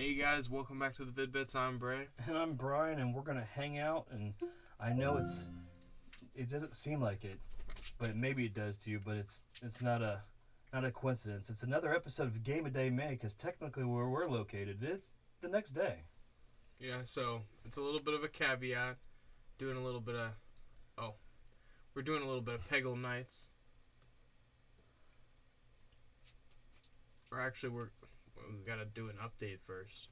Hey guys, welcome back to the Vid-Bits. I'm Bray. And I'm Brian, and we're gonna hang out. And I know it doesn't seem like it, but maybe it does to you. But it's not a coincidence. It's another episode of Game of Day May, because technically where we're located, it's the next day. Yeah, so it's a little bit of a caveat. We're doing a little bit of Peggle nights. Or actually, we gotta do an update first.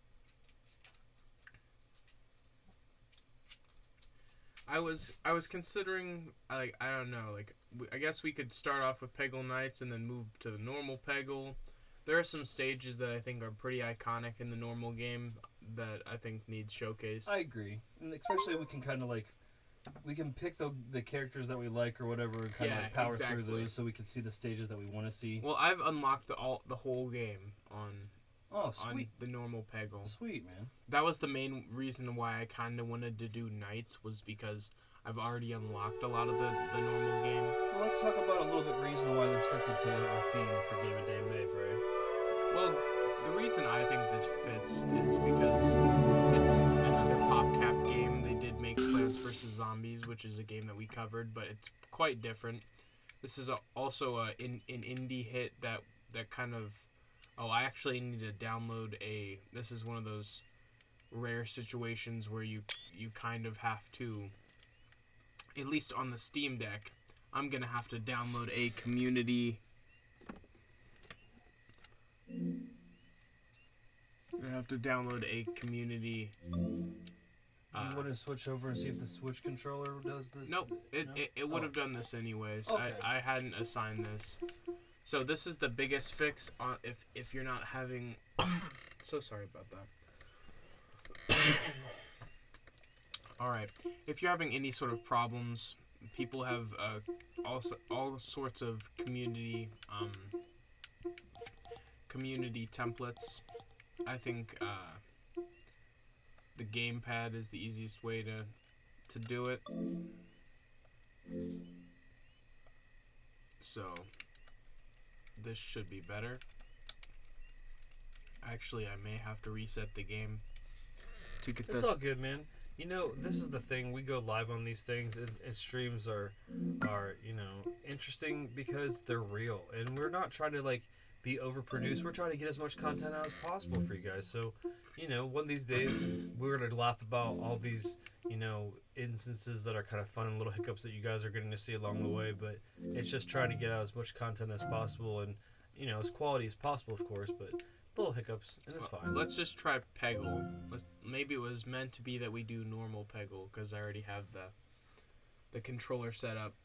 I was considering, I don't know, I guess we could start off with Peggle nights and then move to the normal Peggle. There are some stages that I think are pretty iconic in the normal game that I think needs showcased. I agree, and especially we can kind of we can pick the characters that we like or whatever, and kind of power through those, so we can see the stages that we want to see. Well, I've unlocked the whole game on the normal Peggle. Sweet, man. That was the main reason why I kind of wanted to do nights, was because I've already unlocked a lot of the normal game. Well, let's talk about a little bit reason why this fits into our theme for Game of Day May, Bray. Well, the reason I think this fits is because it's another PopCap game. They did make Plants vs. Zombies, which is a game that we covered, but it's quite different. This is also an indie hit that kind of... Oh, I actually need to download This is one of those rare situations where you kind of have to, at least on the Steam Deck, I'm going to have to download a community... You have to download a community... you want to switch over and see if the Switch controller does this? Nope, it would have done this anyways. Okay. I hadn't assigned this. So this is the biggest fix if you're not having... So sorry about that. Alright, if you're having any sort of problems, people have all sorts of community templates. I think the gamepad is the easiest way to do it. So this should be better. Actually, I may have to reset the game to get It's all good, man. You know, this is the thing. We go live on these things, and streams are interesting because they're real, and we're not trying to be overproduced. We're trying to get as much content out as possible for you guys. So, one of these days we're gonna laugh about all these, instances that are kind of fun and little hiccups that you guys are getting to see along the way. But it's just trying to get out as much content as possible, and as quality as possible, of course. But little hiccups, and it's fine. Let's just try Peggle. Maybe it was meant to be that we do normal Peggle, because I already have the controller set up.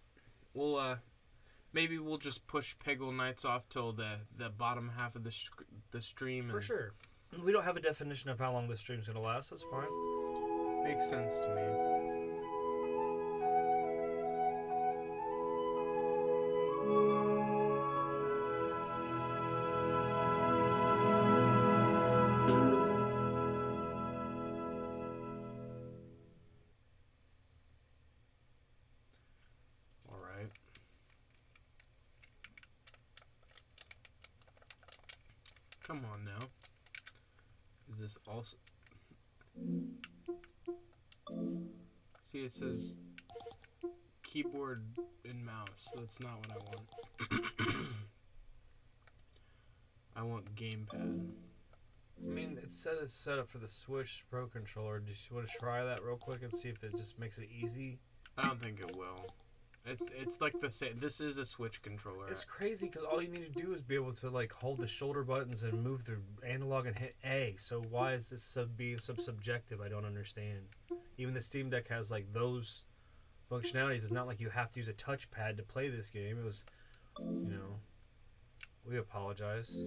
Maybe we'll just push Peggle nights off till the bottom half of the stream. For sure. We don't have a definition of how long this stream's going to last. That's fine. Makes sense to me. Alright. Come on now. Is this also... See, it says keyboard and mouse. That's not what I want. I want gamepad. I mean, it's set up for the Switch Pro controller. Do you want to try that real quick and see if it just makes it easy? I don't think it will. It's like the same. This is a Switch controller. It's crazy because all you need to do is be able to hold the shoulder buttons and move the analog and hit A. So why is this being subjective? I don't understand. Even the Steam Deck has those functionalities. It's not like you have to use a touchpad to play this game. It was, we apologize.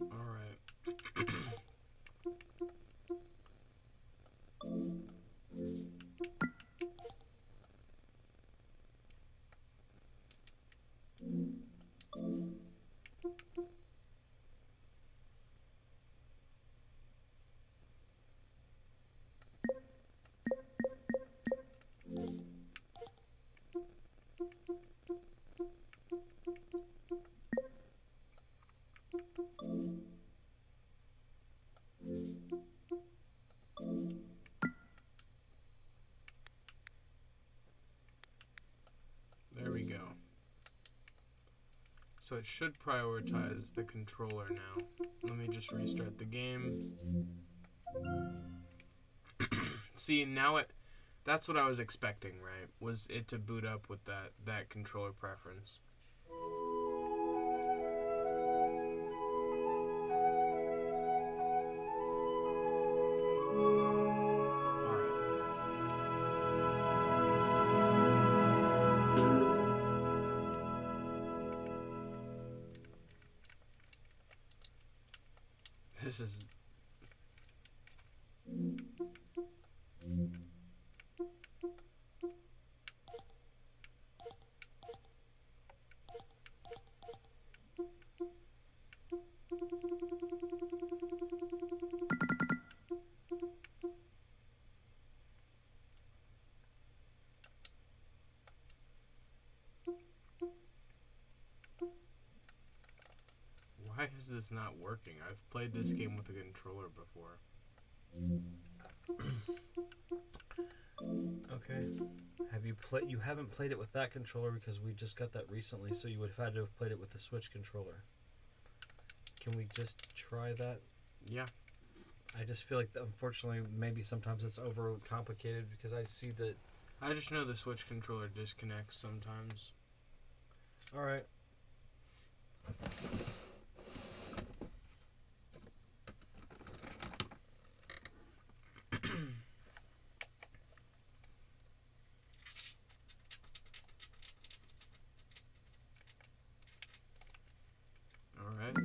Alright. So it should prioritize the controller now. Let me just restart the game. See, now that's what I was expecting, right? Was it to boot up with that controller preference. This is... Why is this not working? I've played this game with a controller before. Okay. You haven't played it with that controller because we just got that recently, so you would have had to have played it with the Switch controller. Can we just try that? Yeah. I just feel like, unfortunately, maybe sometimes it's over complicated because I see that... I just know the Switch controller disconnects sometimes. Alright. Alright.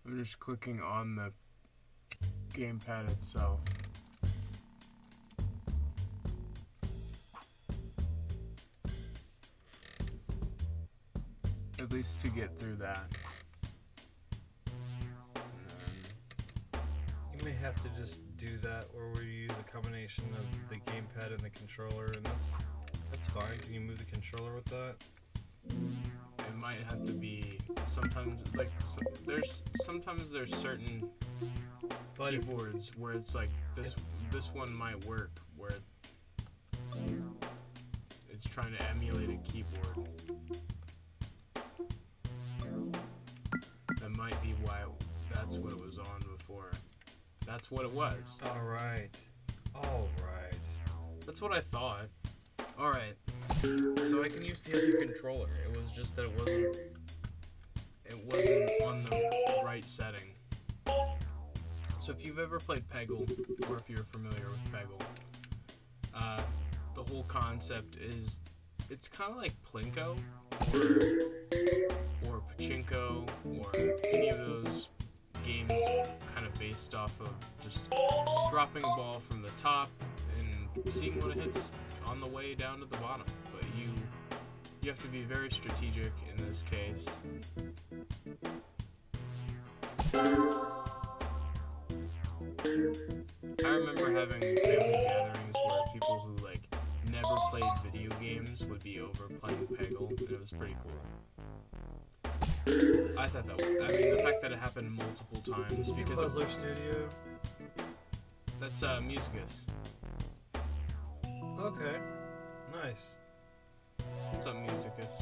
I'm just clicking on the gamepad itself. At least to get through that. You may have to just do that, or we use a combination of the gamepad and the controller, and that's fine. Can you move the controller with that? It might have to be sometimes like sometimes there's certain keyboards where it's like this one might work where it's trying to emulate a keyboard. That might be why that's what it was on before. That's what it was. Alright. That's what I thought. Alright. So I can use the other controller. It was just that it wasn't on the right setting. So if you've ever played Peggle, or if you're familiar with Peggle, the whole concept is it's kind of like Plinko or Pachinko or any of those games kind of based off of just dropping a ball from the top and seeing what it hits on the way down to the bottom. But you have to be very strategic in this case. I remember having family gatherings where people who like never played video games would be over playing Peggle, and it was pretty cool. I thought that was, I mean, the fact that it happened multiple times because of Puzzler Studio. That's Musicus. Okay. Nice. What's up, Musicus?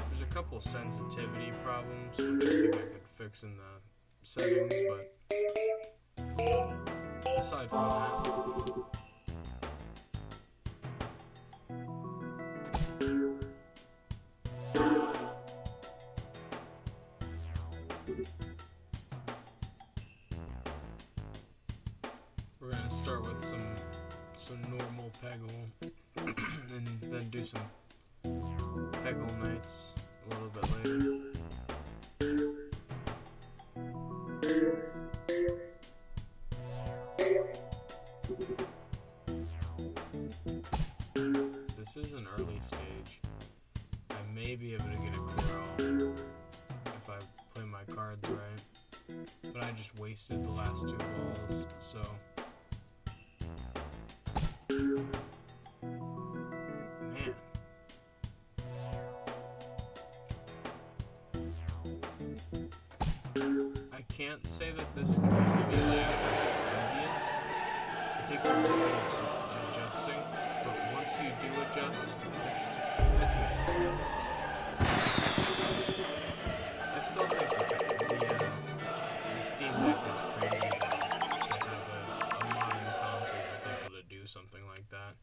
There's a couple sensitivity problems which I think I could fix in the settings, but aside from that. We're gonna start with some normal Peggle, and then do some Peggle nights a little bit later. This is an early stage. I may be able to get a clear off. wasted the last 2 balls, so. Man. I can't say that this community layout is the easiest. It takes a little bit of adjusting, but once you do adjust, it's good. I still think the Steam Deck is crazy to have a modern console that's able to do something like that.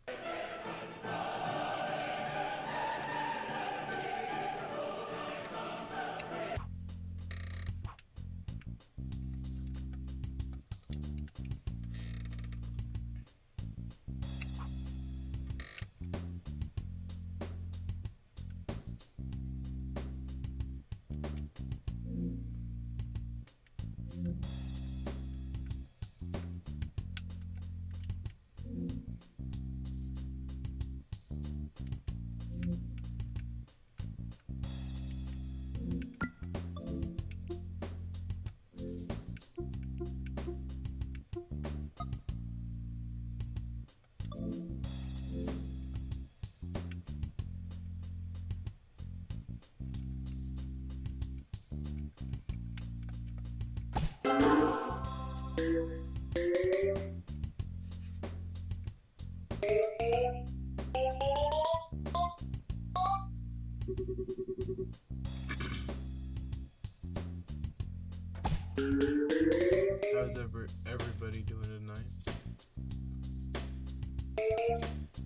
How's everybody doing tonight?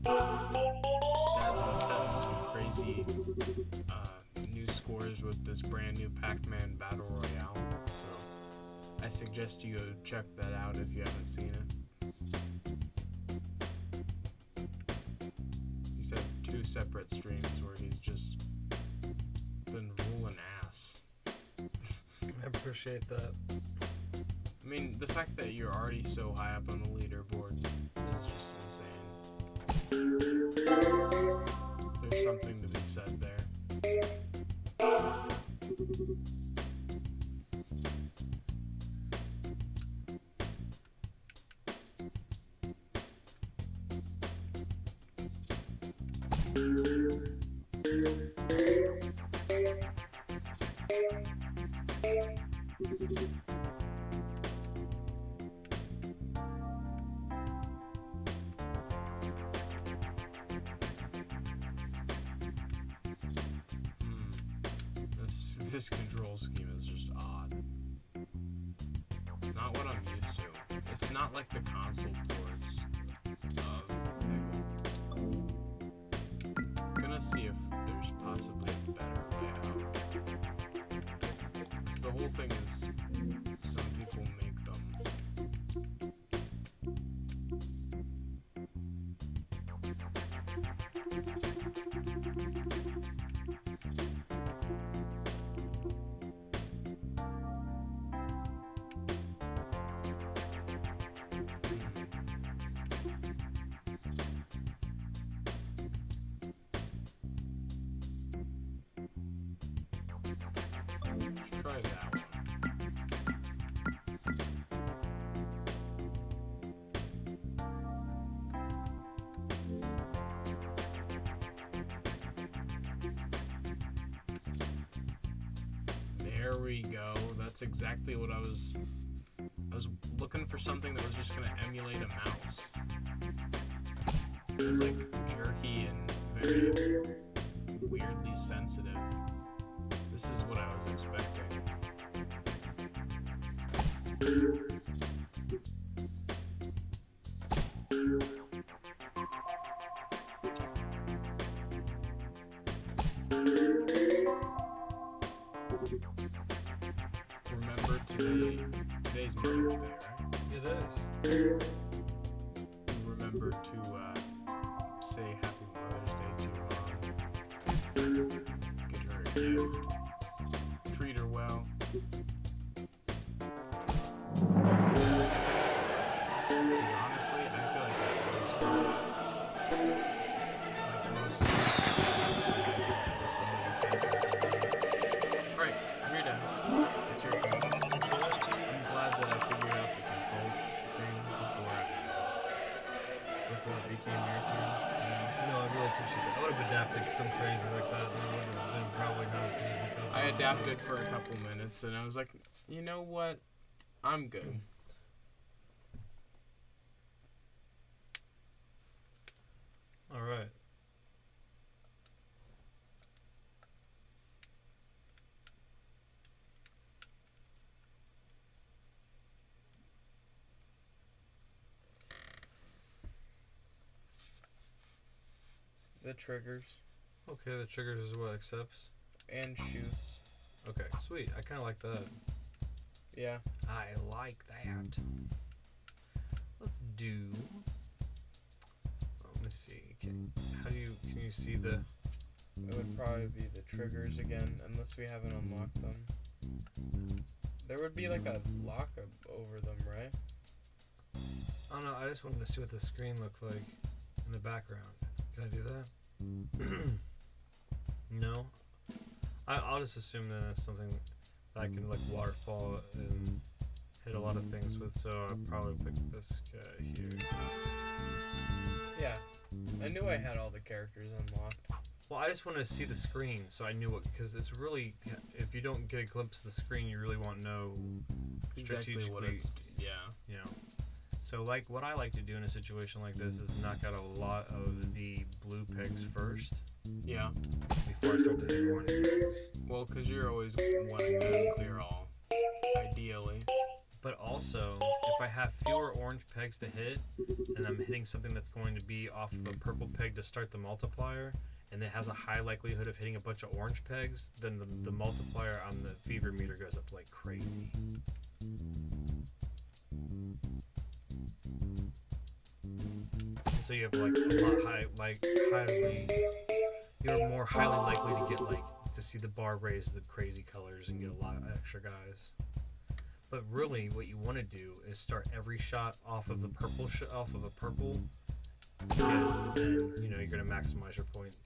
Dad's been setting some crazy new scores with this brand new Pac-Man Battle Royale, so I suggest you go check that out if you haven't seen it. He's had 2 separate streams where he's just been ruling ass. I appreciate that. I mean, the fact that you're already so high up on the leaderboard is just insane. There's something to be said there. This control scheme is just odd. Not what I'm used to. It's not like the console ports of Peggle. I'm gonna see if there's possibly a better way out. 'Cause the whole thing is, some people make them. Try that one. There we go. That's exactly what I was looking for, something that was just gonna emulate a mouse. It was like jerky and very weirdly sensitive. This is what I was expecting. Remember today's Mother's Day, right? It is. Remember to say Happy Mother's Day to your mom. Get her a gift. Treat her well. Because honestly, I feel like that goes for like most of somebody says something. Alright, you're done. It's your turn. I'm glad that I figured before it became your turn. Yeah. No, I really appreciate that. I would have adapted some crazy like that, and it would have been probably not as good because I adapted for a couple minutes, and I was like, you know what? I'm good. All right. The triggers Okay, the triggers is what accepts. and shoots. Okay, sweet. I kind of like that. Yeah. I like that. Let's do. Let me see. Can you see the? It would probably be the triggers again, unless we haven't unlocked them. There would be like a lock over them, right? I don't know. I just wanted to see what the screen looked like in the background. Can I do that? No. I'll just assume that that's something that I can like waterfall and hit a lot of things with. So I'll probably pick this guy here. Yeah. I knew I had all the characters unlocked. Well, I just wanted to see the screen, so I knew what, because it's really, if you don't get a glimpse of the screen, you really won't know Exactly what it's. Yeah. you know. So, like, what I like to do in a situation like this is knock out a lot of the blue pegs first, Yeah. before I start to hit orange pegs. Well, because you're always wanting to clear all, ideally. But also, if I have fewer orange pegs to hit, and I'm hitting something that's going to be off of a purple peg to start the multiplier, and it has a high likelihood of hitting a bunch of orange pegs, then the multiplier on the fever meter goes up like crazy. So you have like a lot you're more highly likely to get to see the bar raise the crazy colors and get a lot of extra guys. But really, what you want to do is start every shot off of a purple, because then you're gonna maximize your points.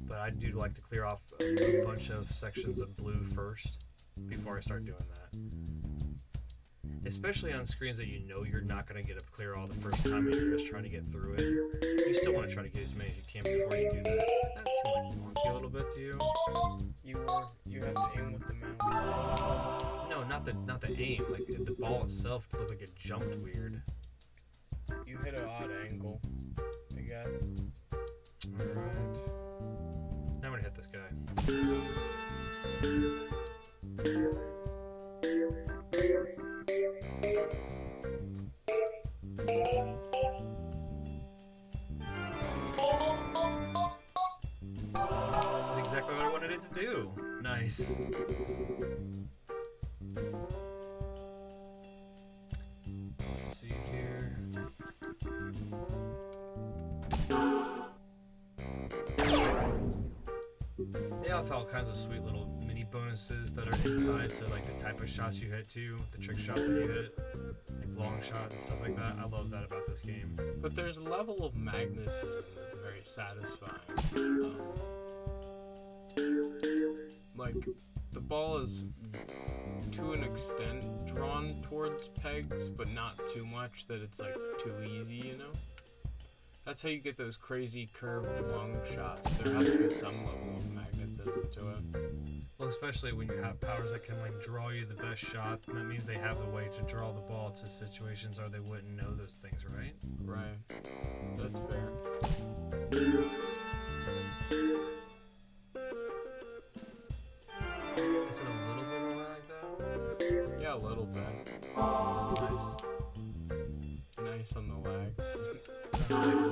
But I do like to clear off a bunch of sections of blue first before I start doing that. Especially on screens that you're not gonna get a clear all the first time and you're just trying to get through it. You still want to try to get as many as you can before you do that. That seems like wonky a little bit to you. You have to aim with the mouse. No, not the aim. Like the ball itself looked like it jumped weird. You hit an odd angle, I guess. Alright. Now I'm gonna hit this guy. That's exactly what I wanted it to do. Nice. Let's see here. They have all kinds of sweet little mini bonuses that are inside, so like the type of shots you hit too, the trick shots that you hit, like long shot and stuff like that. I love that about this game. But there's a level of magnetism that's very satisfying. Like, the ball is to an extent drawn towards pegs, but not too much that it's like too easy, That's how you get those crazy curved long shots. There has to be some level of magnetism to it. Well, especially when you have powers that can like draw you the best shot, that means they have the way to draw the ball to situations or they wouldn't know those things, right? Right. That's fair. Is it a little bit more like that? Yeah, a little bit. Nice on the lag.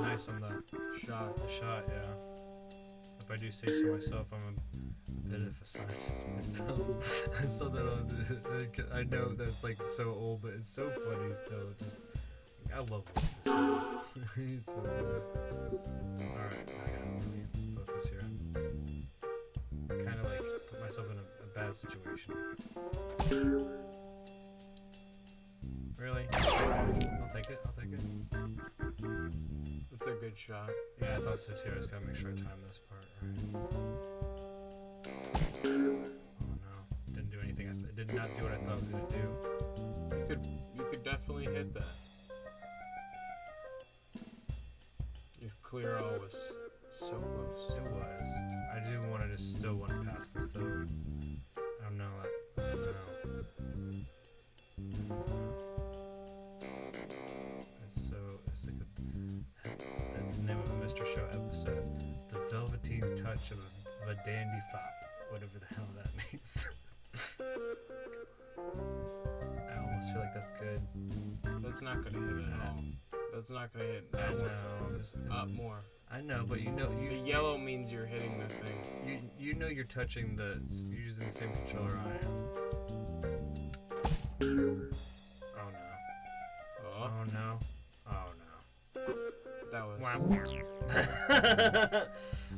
Nice on the shot. The shot, yeah. If I do say so myself, I'm a bit of a scientist myself. I saw that on the, I know that's like so old, but it's so funny still. Just, I love it. He's so good. Alright, I gotta focus here. I kind of like put myself in a bad situation. Really? I'll take it. That's a good shot. Yeah, I thought so too. I just gotta make sure I time this part right. Oh no. Didn't do anything. It did not do what I thought it was gonna do. You could definitely hit that. clear all was so close. It was. I do want to just still want to pass this though. I don't know. I don't know. It's like that's the name of a Mr. Show episode. The Velveteen Touch of a Dandy Fop. Whatever the hell that means. I almost feel like that's good. That's not gonna hit at all. That's not gonna hit. I know. Up more. I know, but you know, The yellow means you're hitting the thing. you know you're touching you're using the same controller I am. Oh no. Oh, Oh no. Oh no. that was.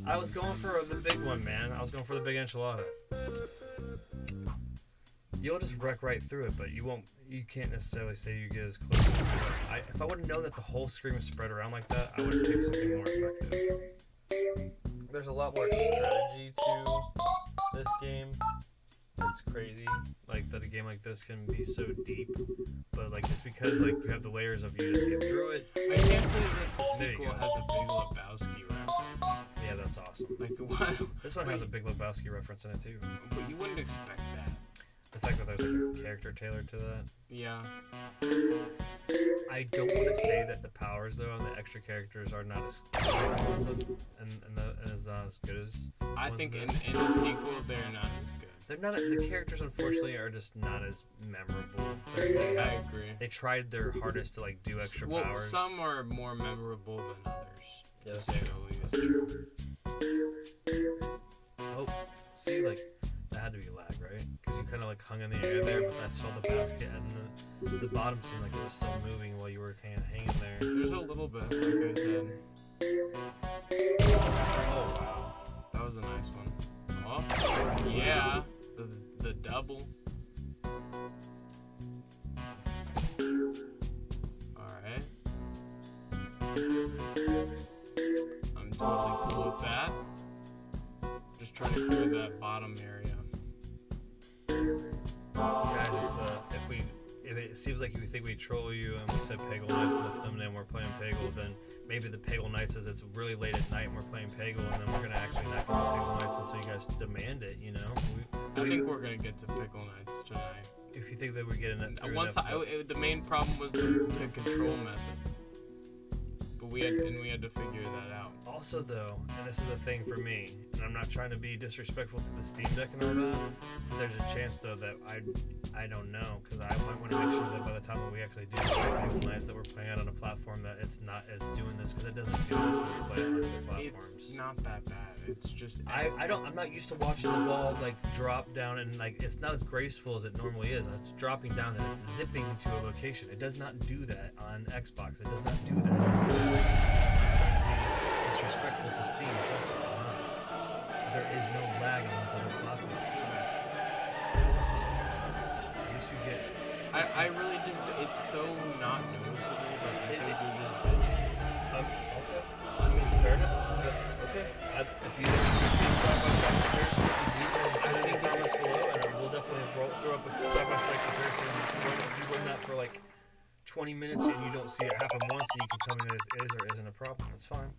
I was going for the big one, man. I was going for the big enchilada. You'll just wreck right through it, but you won't. You can't necessarily say you get as close. If I would have known that the whole screen was spread around like that, I would have picked something more effective. There's a lot more strategy to this game. It's crazy, like that a game like this can be so deep, but like it's because like you have the layers of you just get through it. I can't believe that the There you sequel go. has a Big Lebowski reference. Yeah, that's awesome. Like the one. This one has a Big Lebowski reference in it too. But you wouldn't expect that. The fact that there's like a character tailored to that. Yeah. I don't want to say that the powers though and the extra characters are not as and is not as good as. I ones think of in this. the sequel they're not as good. They're not. The characters unfortunately are just not as memorable. I agree. They tried their hardest to like do extra Well, powers. some are more memorable than others, Yeah. to say the least. Oh, see, like that had to be lag, right? Because you kind of like hung in the air there, but I saw the basket and the bottom seemed like it was still moving while you were kind of hanging there. There's a little bit, like I said. Oh wow. That was a nice one. Oh, yeah. The double. Alright. I'm totally cool with that. Just trying to clear that bottom area. Guys, if it seems like we think we troll you and we said Peggle Nights in the thumbnail and we're playing Peggle, then maybe the Peggle Night says it's really late at night and we're playing Peggle, and then we're gonna actually not get to Peggle Nights until you guys demand it. You know. I think we're gonna get to Pickle Nights tonight. If you think that we're getting it through Once the main problem was the control method, but we had to figure that out. Also though, and this is the thing for me, and I'm not trying to be disrespectful to the Steam Deck and all that, there's a chance though that I don't know, because I might want to make sure that by the time that we actually do play Peggle Nights that we're playing it on a platform that it's not as doing this, because it doesn't do this when we play it on other platforms. It's not that bad. It's just I'm not used to watching the ball like drop down, and like it's not as graceful as it normally is. It's dropping down and it's zipping to a location. It does not do that on Xbox. It does not do that. Disrespectful to Steam. Trust me. There is no lag on those other platforms. At least you get. I really just, it's so not noticeable that I think you're just bitching. Okay. I mean, fair enough. Okay. If you see side-by-side comparison, I think comments below, and we'll definitely throw up a side-by-side comparison. You run that for like 20 minutes and you don't see it happen once, and you can tell me that it is or isn't a problem. That's fine.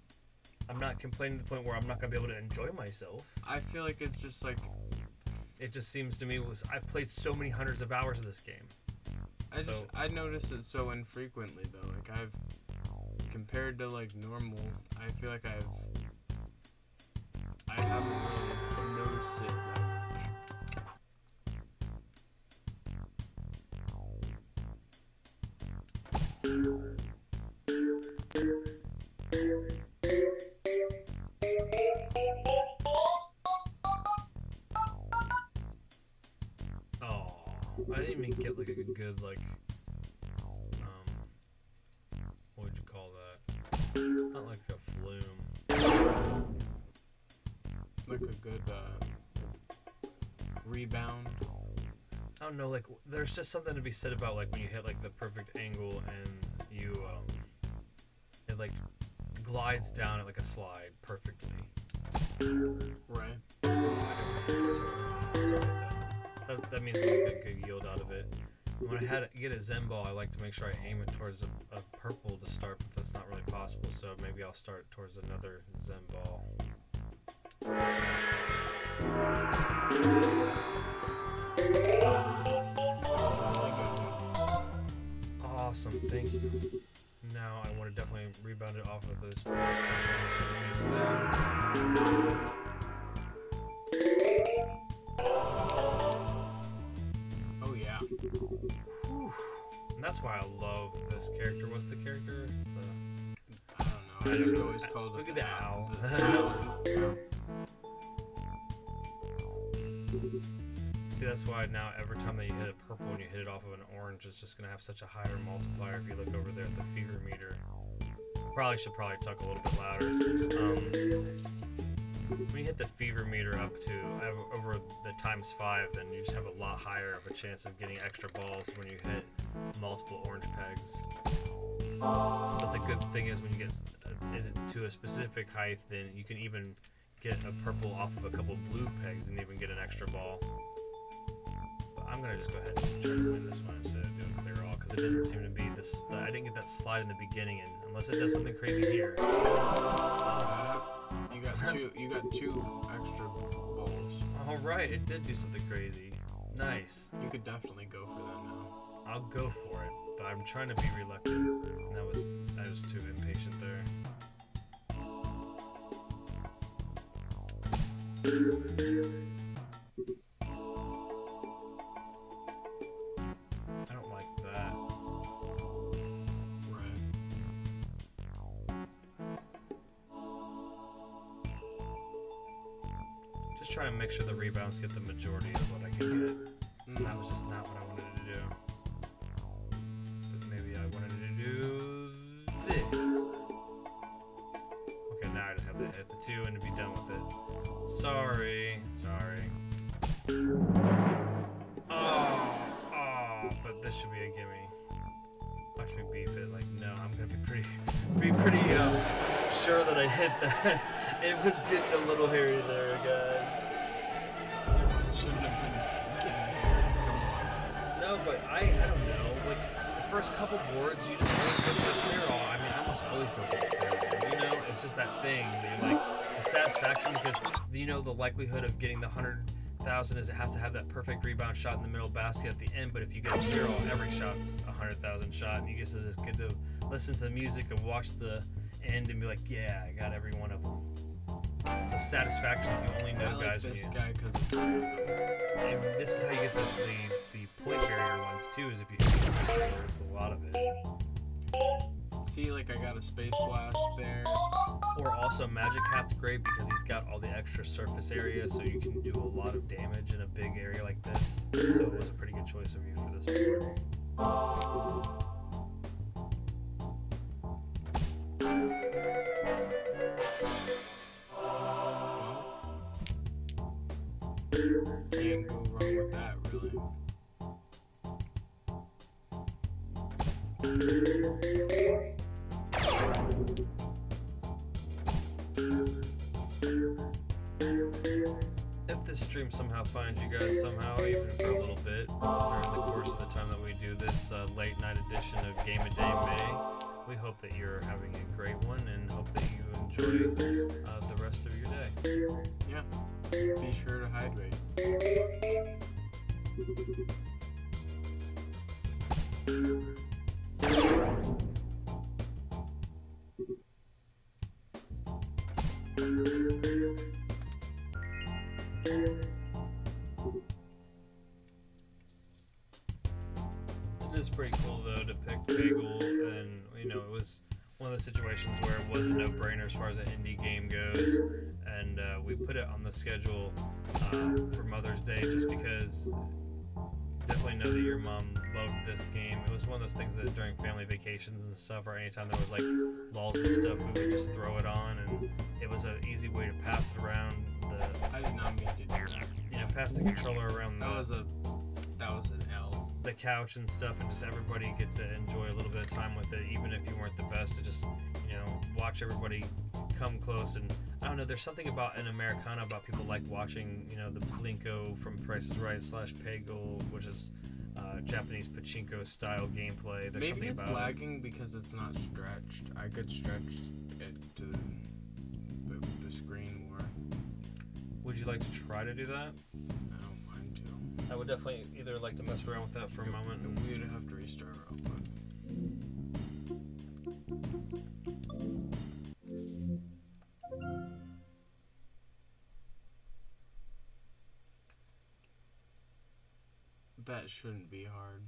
I'm not complaining to the point where I'm not going to be able to enjoy myself. I feel like it's just like... It just seems to me, I've played so many hundreds of hours of this game. I notice it so infrequently though. Like compared to like normal, I feel like I haven't really noticed it that Oh, I didn't even get like a good like, what would you call that? Not like a flume. like a good rebound. I don't know, like there's just something to be said about like when you hit like the perfect angle and you it like glides down at like a slide perfectly. Right. That means we get good yield out of it. When I get a Zen ball, I like to make sure I aim it towards a purple to start, but that's not really possible, so maybe I'll start towards another Zen ball. Awesome, thank you. Now I want to definitely rebound it off of those things there. Oh yeah. Whew. And that's why I love this character. What's the character? It's the... I don't know. I just always called Look it at the owl. See, that's why now every time that you hit a purple and you hit it off of an orange, it's just going to have such a higher multiplier if you look over there at the fever meter. Should probably talk a little bit louder. When you hit the fever meter up to over the ×5, then you just have a lot higher of a chance of getting extra balls when you hit multiple orange pegs. But the good thing is when you get to a specific height, then you can even get a purple off of a couple blue pegs and even get an extra ball. But I'm gonna just go ahead and try to win this one instead of doing clear all, because it doesn't seem to be this. I didn't get that slide in the beginning, and unless it does something crazy here. You got two extra balls. All right, it did do something crazy. Nice. You could definitely go for that now. I'll go for it, but I'm trying to be reluctant. And I was too impatient there. I don't like that. Right. Just trying to make sure the rebounds get the majority of what I can get. That was just not what I wanted to do. But maybe I wanted to do this. Okay, now I just have to hit the 2 and to be done with it. Sorry. Oh, but this should be a gimme. Watch me beef it. Like, no, I'm gonna be pretty sure that I hit that. It was getting a little hairy there, guys. Shouldn't have been getting No, but I don't know. Like the first couple boards, you just always go for the clear all. I mean, I almost always go for the clear all. You know, it's just that thing. Like the satisfaction, because you know the likelihood of getting the 100,000 is it has to have that perfect rebound shot in the middle basket at the end. But if you get a clear all, every shot's 100,000 shot, and you just get to listen to the music and watch the end and be like, yeah, I got every one of them. It's a satisfaction you only know, I guys. like this when you, guy because it's random. and this is how you get the point barrier ones too. Is if you hit the there's a lot of it. See, like I got a space blast there. Or also Magic Hat's great because he's got all the extra surface area, so you can do a lot of damage in a big area like this. So it was a pretty good choice of you for this board. Can't go wrong with that, really. If this stream somehow finds you guys somehow, even for a little bit, during the course of the time that we do this late night edition of Game of Day May, we hope that you're having a great one and hope that you enjoy the rest of your day. Yeah. Be sure to hydrate. It is pretty cool though to pick Peggle, and you know it was one of the situations where it was a no-brainer as far as an indie game goes, and we put it on the schedule for Mother's Day just because definitely know that your mom loved this game. It was one of those things that during family vacations and stuff, or anytime there was like lulls and stuff, we would just throw it on, and it was an easy way to pass it around. I did not mean to do that. You know, pass the controller around That was an L. the couch and stuff, and just everybody gets to enjoy a little bit of time with it, even if you weren't the best. To just, you know, watch everybody come close. And I don't know, there's something about in Americana about people like watching, you know, the Plinko from Price is Right / Peggle, which is Japanese pachinko style gameplay. There's Maybe something it's about lagging because it's not stretched. I could stretch it to the screen more. Would you like to try to do that? I don't mind to. I would definitely either like to mess around with that for a moment. We'd have to restart real quick. That shouldn't be hard.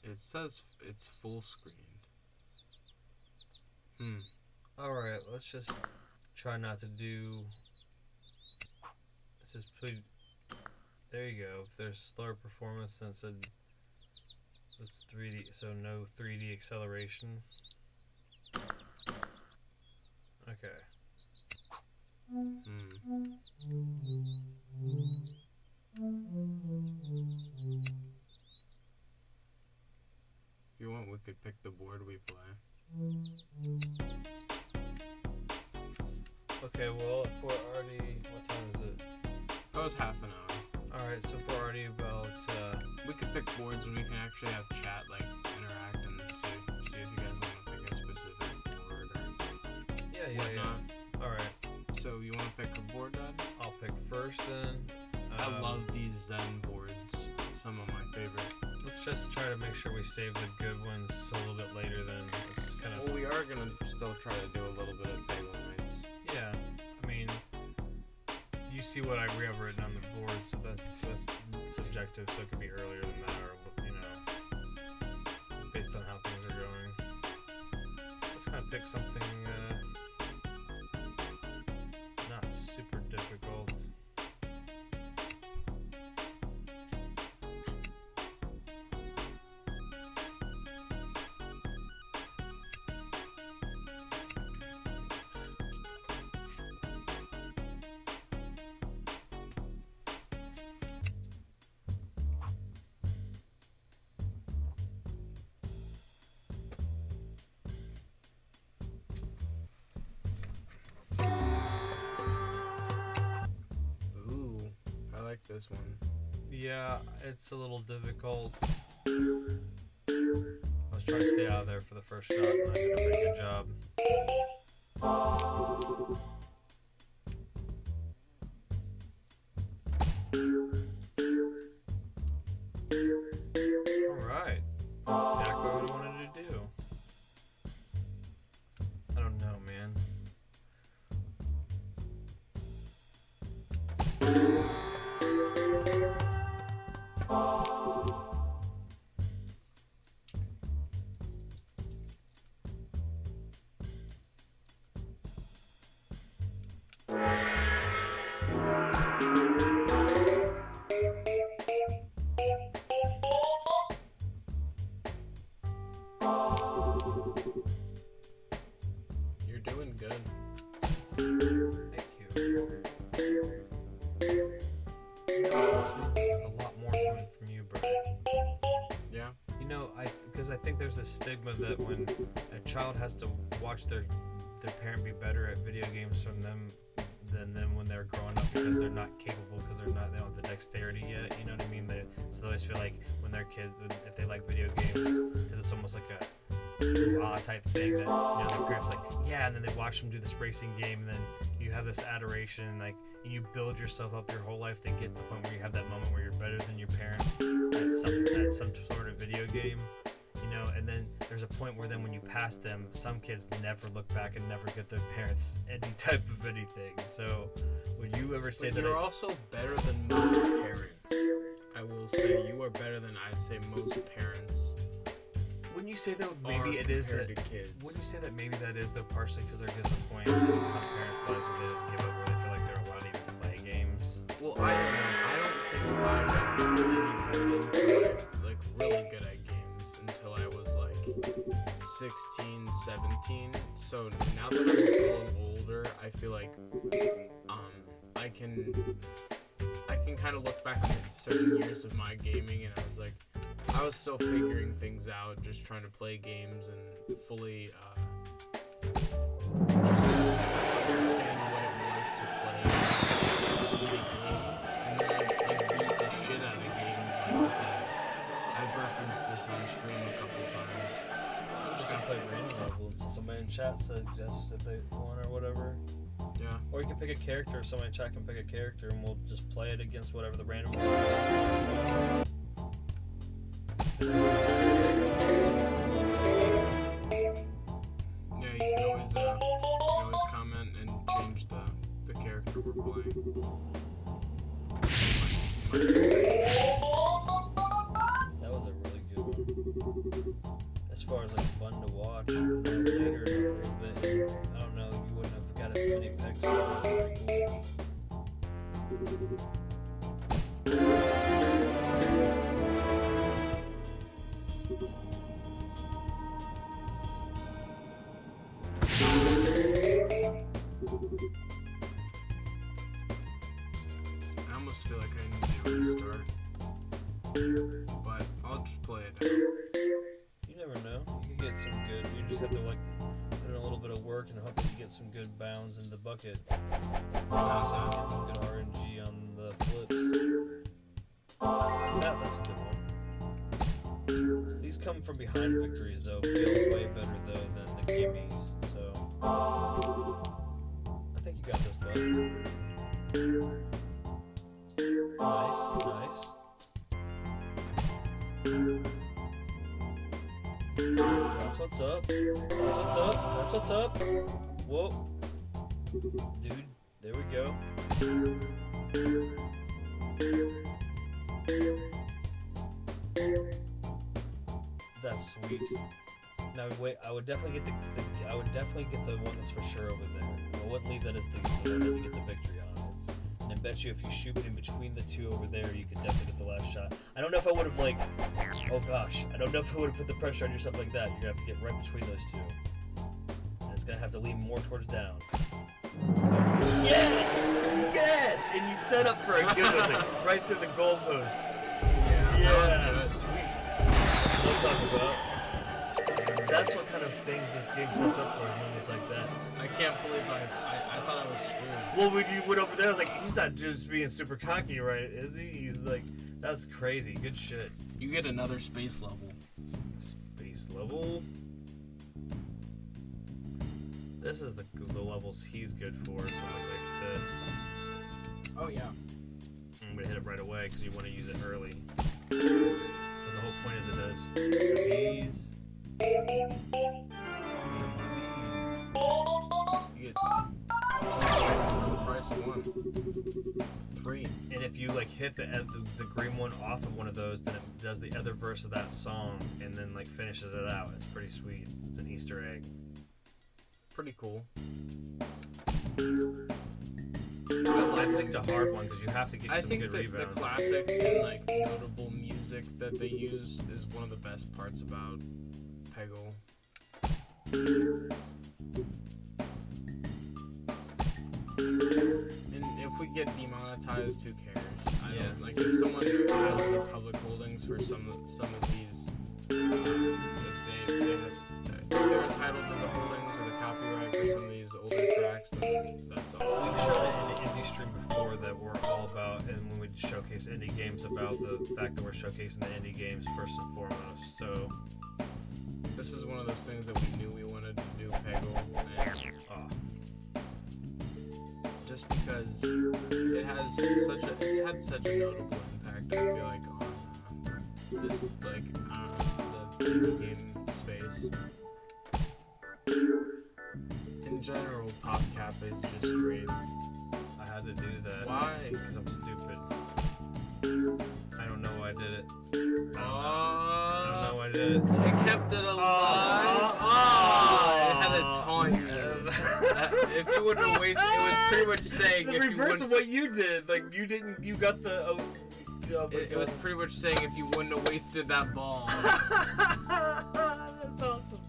It says it's full screened. Alright, let's just try not to do... It says please... There you go. If there's slower performance, then it's 3D, so no 3D acceleration. Okay. If you want, we could pick the board we play. Okay, well, if we're already... What time is it? That was half an hour. Alright, so if we're already about... We could pick boards and we can actually have chat, like, interact and see if you guys want to pick a specific board or whatnot. Alright. So, you want to pick a board, Dad? I'll pick first then. I love these Zen boards. Some of my favorite. Let's just try to make sure we save the good ones a little bit later then. It's kind of... Well, we are going to still try to do a little bit of Peggle nights. Yeah. I mean, you see what I have written on the board, so that's subjective, so it could be earlier than that, or, you know, based on how things are going. Let's kind of pick something not super difficult. This one. Yeah, it's a little difficult. I was trying to stay out of there for the first shot, and I did a pretty good job. Alright. Exactly what I wanted to do. I don't know, man. You're doing good. Thank you. A lot more coming from you, bro. Yeah. You know, because I think there's a stigma that when a child has to watch their parent be better at video games from them than them when they're growing up because they're not capable, because they don't have the dexterity yet. You know what I mean? So they always feel like when they're kids, if they like video games, because it's almost like a type thing that, you know, their parents like, yeah, and then they watch them do this racing game, and then you have this adoration, like, and you build yourself up your whole life to get to the point where you have that moment where you're better than your parent at some sort of video game, you know, and then there's a point where then when you pass them, some kids never look back and never get their parents any type of anything. So would you ever say that you're also better than most parents? I will say you are better than I'd say most parents. Wouldn't you say though maybe it is that kids. Wouldn't you say that maybe that is though partially because there gets a point in some parents' lives where they just give up, where they feel like they're allowed to even play games? Well, I don't know. I don't think I got any good into like really good at games until I was like 16, 17. so now that I'm a little older, I feel like I can kind of look back on certain years of my gaming, and I was like, I was still figuring things out, just trying to play games and fully just understand what it was to play a game, and then like beat the shit out of games like this. I've referenced this on stream a couple times. I'm just gonna play random level until somebody in chat suggests if they want or whatever. Yeah. Or you can pick a character, or somebody in chat can pick a character, and we'll just play it against whatever the random level is. Yeah, you can always comment and change the character we're playing. That was a really good one. As far as like fun to watch later in a little bit, I don't know, you wouldn't have got as many picks. So that's pretty I almost feel like I need to restart, but I'll just play it. You never know. You could get some good. You just have to like put in a little bit of work and hope that you get some good bounds in the bucket. So you get some good RNG on the flips. That's a good one. These come from behind victories though. Feel way better though than the gimmies. So I think you got this, bud. Nice. That's what's up. That's what's up. Whoa. Dude, there we go. That's sweet. Now wait, I would definitely get the one that's for sure over there. I wouldn't leave that as the one that you get the victory on. And I bet you if you shoot in between the two over there, you could definitely get the last shot. I don't know if I would have I don't know if I would have put the pressure on yourself like that. You're gonna have to get right between those two. And it's gonna have to lean more towards down. Yes! And you set up for a good one, right through the goalpost. Yeah, that was good. Sweet. That's what I'm talking about. That's what kind of things this game sets up for, moments like that. I can't believe I thought I was screwed. Well, when you went over there, I was like, he's not just being super cocky, right? Is he? He's like, that's crazy. Good shit. You get another space level. Space level? This is the levels he's good for, something like this. Oh, yeah. I'm gonna hit it right away because you want to use it early. Because the whole point is it does these. You get the price of one. Free. And if you like hit the green one off of one of those, then it does the other verse of that song and then like finishes it out. It's pretty sweet. It's an Easter egg. Pretty cool. I picked a hard one because you have to get some good rebounds. I think the classic and like notable music that they use is one of the best parts about Peggle. And if we get demonetized, who cares? I don't like if someone has the public holdings for some of these, if they're entitled to the holdings or the copyright for some of these older tracks, then that's all. We've shown it in the indie stream before that we're all about, and when we showcase indie games, about the fact that we're showcasing the indie games first and foremost. So this is one of those things that we knew we wanted to do, Peggle, and just because it's had such a notable impact, I feel like on this the video game space. In general, PopCap is just great. I had to do that. Why? Because I'm stupid. I don't know why I did it. I don't know why I did it. It kept it alive. It had a taunt. If you wouldn't have wasted, it was pretty much saying the if reverse of what you did. Like you didn't, you got the. It was pretty much saying if you wouldn't have wasted that ball. That's awesome.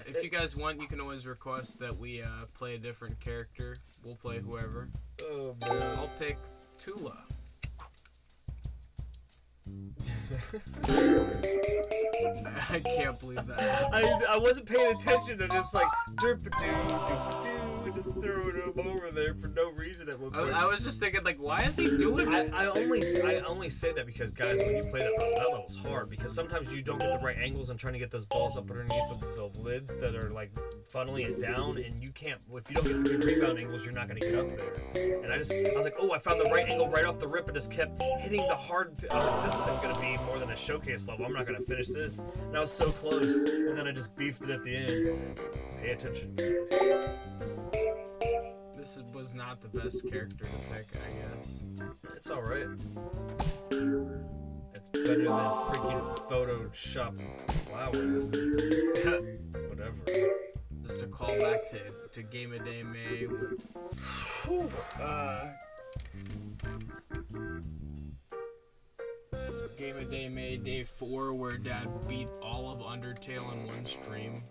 If If you guys want, you can always request that we play a different character. We'll play whoever. Oh man. I'll pick Tula. I can't believe that. I wasn't paying attention. I'm just like derp-a-doo, just throwing him over there for no reason at one point. I was just thinking, like, why is he doing it? I only say that because, guys, when you play that level's hard, because sometimes you don't get the right angles and trying to get those balls up underneath the lids that are like funneling it down, and you can't. If you don't get the good rebound angles, you're not going to get up there. And I was like, oh, I found the right angle right off the rip, and just kept hitting the hard. I was like, this isn't going to be more than a showcase level. I'm not going to finish this. And I was so close, and then I just beefed it at the end. Pay attention, guys. This was not the best character to pick, I guess. It's alright. It's better than freaking Photoshop flower. Whatever. Just to call back to Game of Day May. Game of Day May Day 4, where Dad beat all of Undertale in one stream.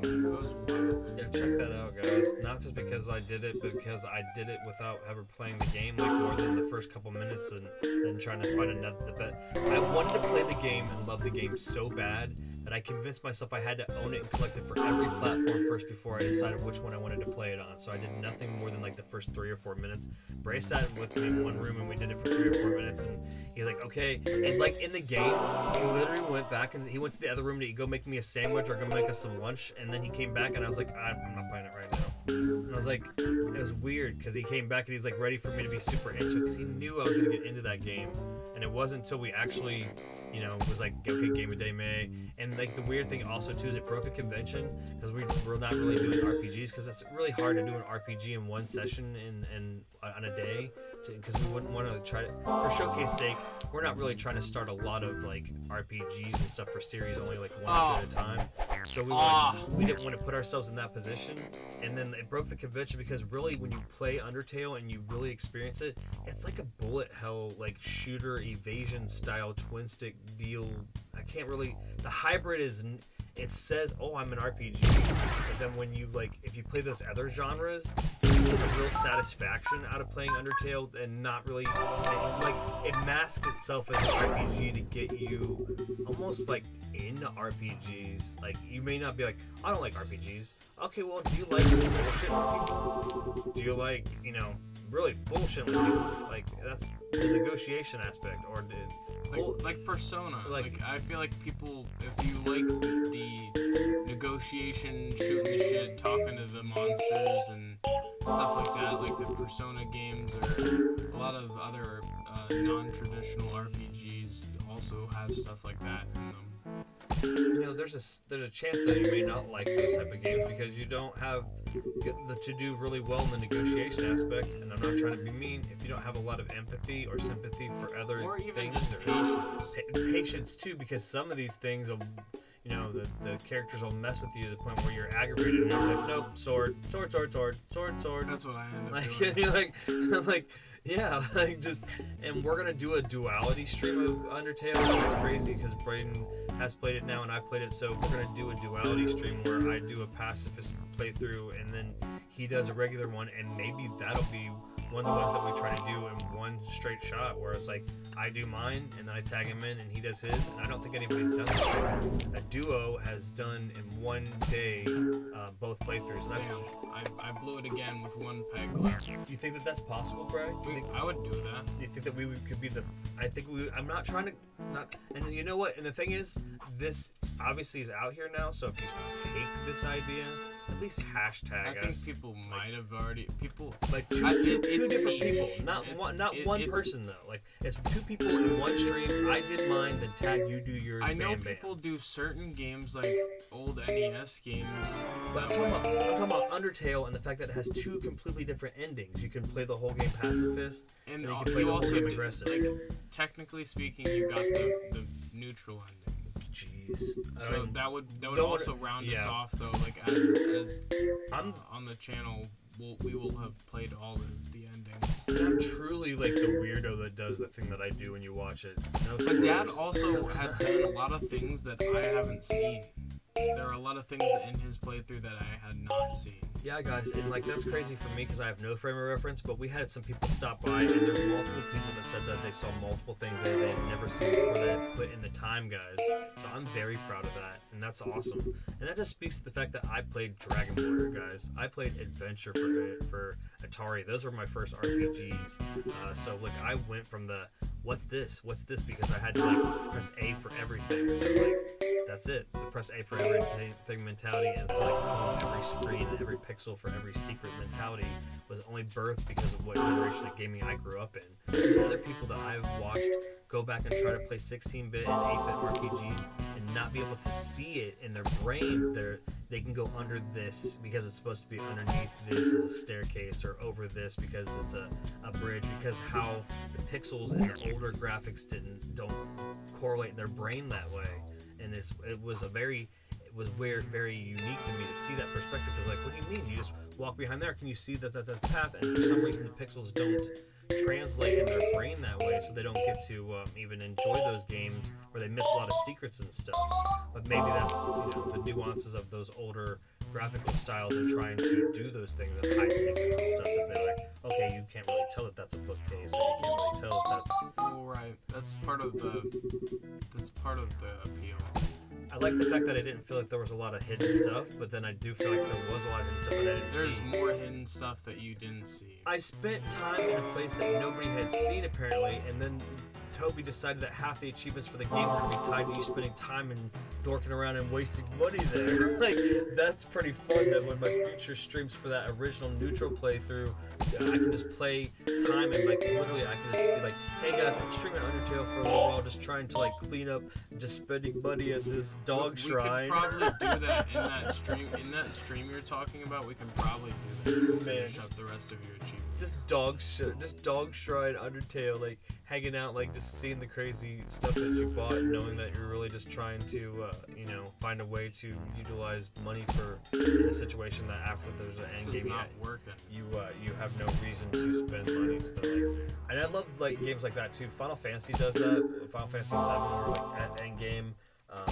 Yeah, check that out, guys. Not just because I did it, but because I did it without ever playing the game, like more than the first couple minutes, and then trying to find another bet. I wanted to play the game and love the game so bad that I convinced myself I had to own it and collect it for every platform first before I decided which one I wanted to play it on. So I did nothing more than like the first 3 or 4 minutes. Bray sat with me in one room and we did it for 3 or 4 minutes, and he's like, okay. And like in the game, he literally went back and he went to the other room to go make me a sandwich or go make us some lunch, and then he came back and I was like, I'm not playing it right now. And I was like, it was weird because he came back and he's like ready for me to be super into it because he knew I was gonna get into that game. And it wasn't until we actually, you know, was like, okay, Game of Day May. And like the weird thing also too is it broke a convention because we're not really doing RPGs because it's really hard to do an RPG in one session and on a day because we wouldn't want to try to, for showcase sake, we're not really trying to start a lot of like RPGs and stuff for series, only like one at a time. So we didn't want to put ourselves in that position, and then it broke the convention because really when you play Undertale and you really experience it, it's like a bullet hell like shooter evasion style twin stick deal. I can't really, the hybrid is, it says, oh, I'm an RPG, but then when you like, if you play those other genres, you get a real satisfaction out of playing Undertale and not really, it masks itself as an RPG to get you almost like into RPGs. Like, you may not be like, I don't like RPGs. Okay, well, do you like bullshit with people? Do you like, you know, really bullshit with people? Like, that's the negotiation aspect, or like Persona. Like I feel like people, if you like the negotiation, shooting the shit, talking to the monsters and stuff like that, like the Persona games or a lot of other non-traditional RPGs also have stuff like that in them. You know, there's a chance that you may not like those type of games because you don't have to do really well in the negotiation aspect, and I'm not trying to be mean, if you don't have a lot of empathy or sympathy for other or even things, just patience. Patience too, because some of these things will, you know, the characters will mess with you to the point where you're aggravated and you're like, nope, sword. That's what I end up doing. You're like, yeah, like just, and we're gonna do a duality stream of Undertale. It's crazy because Brayden has played it now and I played it, so we're gonna do a duality stream where I do a pacifist playthrough and then he does a regular one, and maybe that'll be one of the ones that we try to do in one straight shot, where it's like I do mine and then I tag him in and he does his, and I don't think anybody's done that. A duo has done in one day both playthroughs. And I blew it again with one Peggle. Do you think that that's possible, Bray? I would do that. Do you think that we could be the? I think I'm not trying to and you know what? And the thing is, this obviously is out here now. So if you take this idea, at least hashtag us. I think people might have already like two different people, not one person though. Like it's two people in one stream. I did mine, then tag you do yours. I know people do certain games like old NES games. But I'm talking about Undertale and the fact that it has two completely different endings. You can play the whole game pacifist, and you can play the whole game aggressive. Like, technically speaking, you got the neutral ending. Jeez. So that would also round us off though. Like as on the channel, we will have played all the endings. And I'm truly like the weirdo that does the thing that I do when you watch it. No but Dad also has done a lot of things that I haven't seen. there are a lot of things in his playthrough that I had not seen. Yeah, guys, and like that's crazy for me because I have no frame of reference, but we had some people stop by, and there's multiple people that said that they saw multiple things that they had never seen before that had put in the time, guys. So I'm very proud of that, and that's awesome. And that just speaks to the fact that I played Dragon Warrior, guys. I played Adventure for Atari. Those were my first RPGs. So like I went from the what's this because I had to like press A for everything. So like that's it. The press A for everything mentality, and so like every screen, every pixel for every secret mentality was only birthed because of what generation of gaming I grew up in. There's other people that I've watched go back and try to play 16-bit and 8-bit RPGs and not be able to see it in their brain. They can go under this because it's supposed to be underneath this as a staircase, or over this because it's a bridge, because how the pixels in the older graphics don't correlate in their brain that way. And it was very very unique to me to see that perspective. Because like, what do you mean? You just walk behind there? Can you see that path? And for some reason the pixels don't translate in their brain that way, so they don't get to even enjoy those games where they miss a lot of secrets and stuff. But maybe that's the nuances of those older graphical styles and trying to do those things and hide secrets and stuff. Is they're like, okay, you can't really tell that that's a bookcase, or you can't really tell if that's. Well, right. That's part of the appeal. I like the fact that I didn't feel like there was a lot of hidden stuff, but then I do feel like there was a lot of hidden stuff that I didn't see. There's more hidden stuff that you didn't see. I spent time in a place that nobody had seen apparently, and then Toby decided that half the achievements for the game were going to be tied to you spending time and dorking around and wasting money there. Like, that's pretty fun that when my future streams for that original neutral playthrough, I can just play time and like literally I can just be like, hey guys, I'm streaming Undertale for a little while, just trying to like clean up, just spending money at this dog shrine. We could probably do that in that stream. In that stream you're talking about, we can probably do that. Finish up the rest of your achievements. Just dog shrine Undertale, like hanging out, like just seeing the crazy stuff that you bought, and knowing that you're really just trying to, find a way to utilize money for a situation that after there's an end game, you have no reason to spend money. So like, and I love like games like that too. Final Fantasy does that. Final Fantasy 7, or like at end game.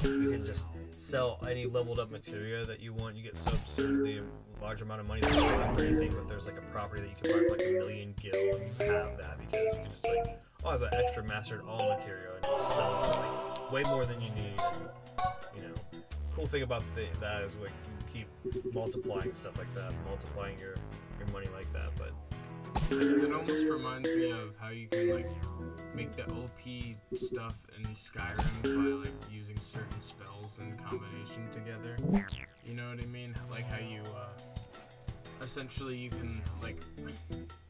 You can just sell any leveled up materia that you want. You get so absurdly large amount of money that you can buy for anything, but there's like a property that you can buy for like 1,000,000 gil, and you have that because you can just like, I have an extra mastered all materia, and you sell it for like way more than you need. And, cool thing about that is like you keep multiplying stuff like that, multiplying your money like that. But it almost reminds me of how you can like make the OP stuff in Skyrim by like using certain spells in combination together. You know what I mean? Like how you essentially you can like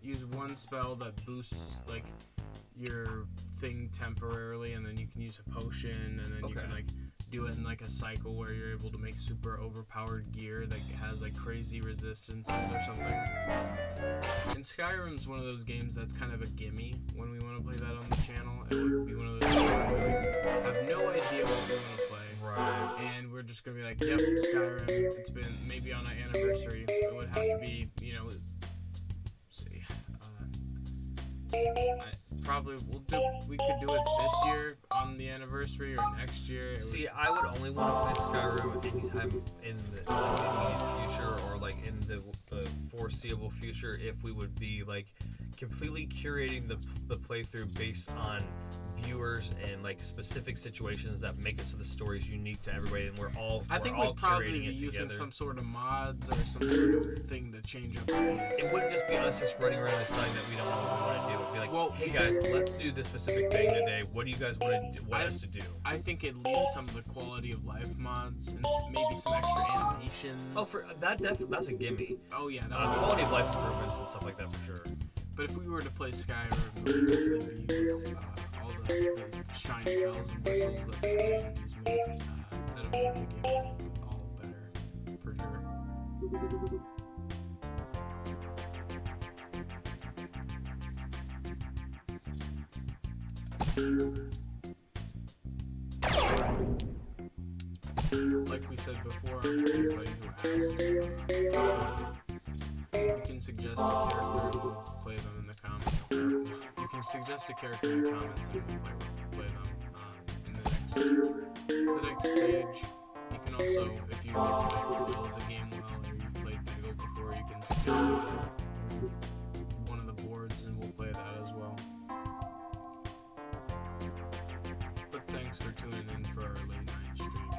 use one spell that boosts like your thing temporarily, and then you can use a potion, and then you can like do it in like a cycle where you're able to make super overpowered gear that has like crazy resistances or something. And Skyrim's one of those games that's kind of a gimme when we want to play that on the channel. It would be one of those games where we have no idea what we want to play. Right. And we're just going to be like, yep, Skyrim, it's been maybe on an anniversary. It would have to be, we could do it this year on the anniversary or next year. See, I would only want to play Skyrim anytime in the immediate future, or like in the foreseeable future, if we would be like completely curating the playthrough based on viewers and like specific situations that make it so the story is unique to everybody, and we're all we'd probably be using some sort of mods or some sort of thing to change up things. It wouldn't just be us just running around deciding that we don't know what we want to do. It'd be like, well, hey guys, let's do this specific thing today. What do you guys want us to do? I think at least some of the quality of life mods and maybe some extra animations. Oh, for that that's a gimme. Oh yeah, quality of life improvements and stuff like that for sure. But if we were to play Skyrim, it would be all the shiny bells and whistles that the communities make, that'll make the game all better, for sure. Like we said before, anybody who asks, you can suggest a character and we'll play them in the comments. You can suggest a character in the comments and we'll play them in the next stage. You can also, if you know the game well or you've played Peggle before, you can suggest one of the boards and we'll play that as well. But thanks for tuning in for our late night stream.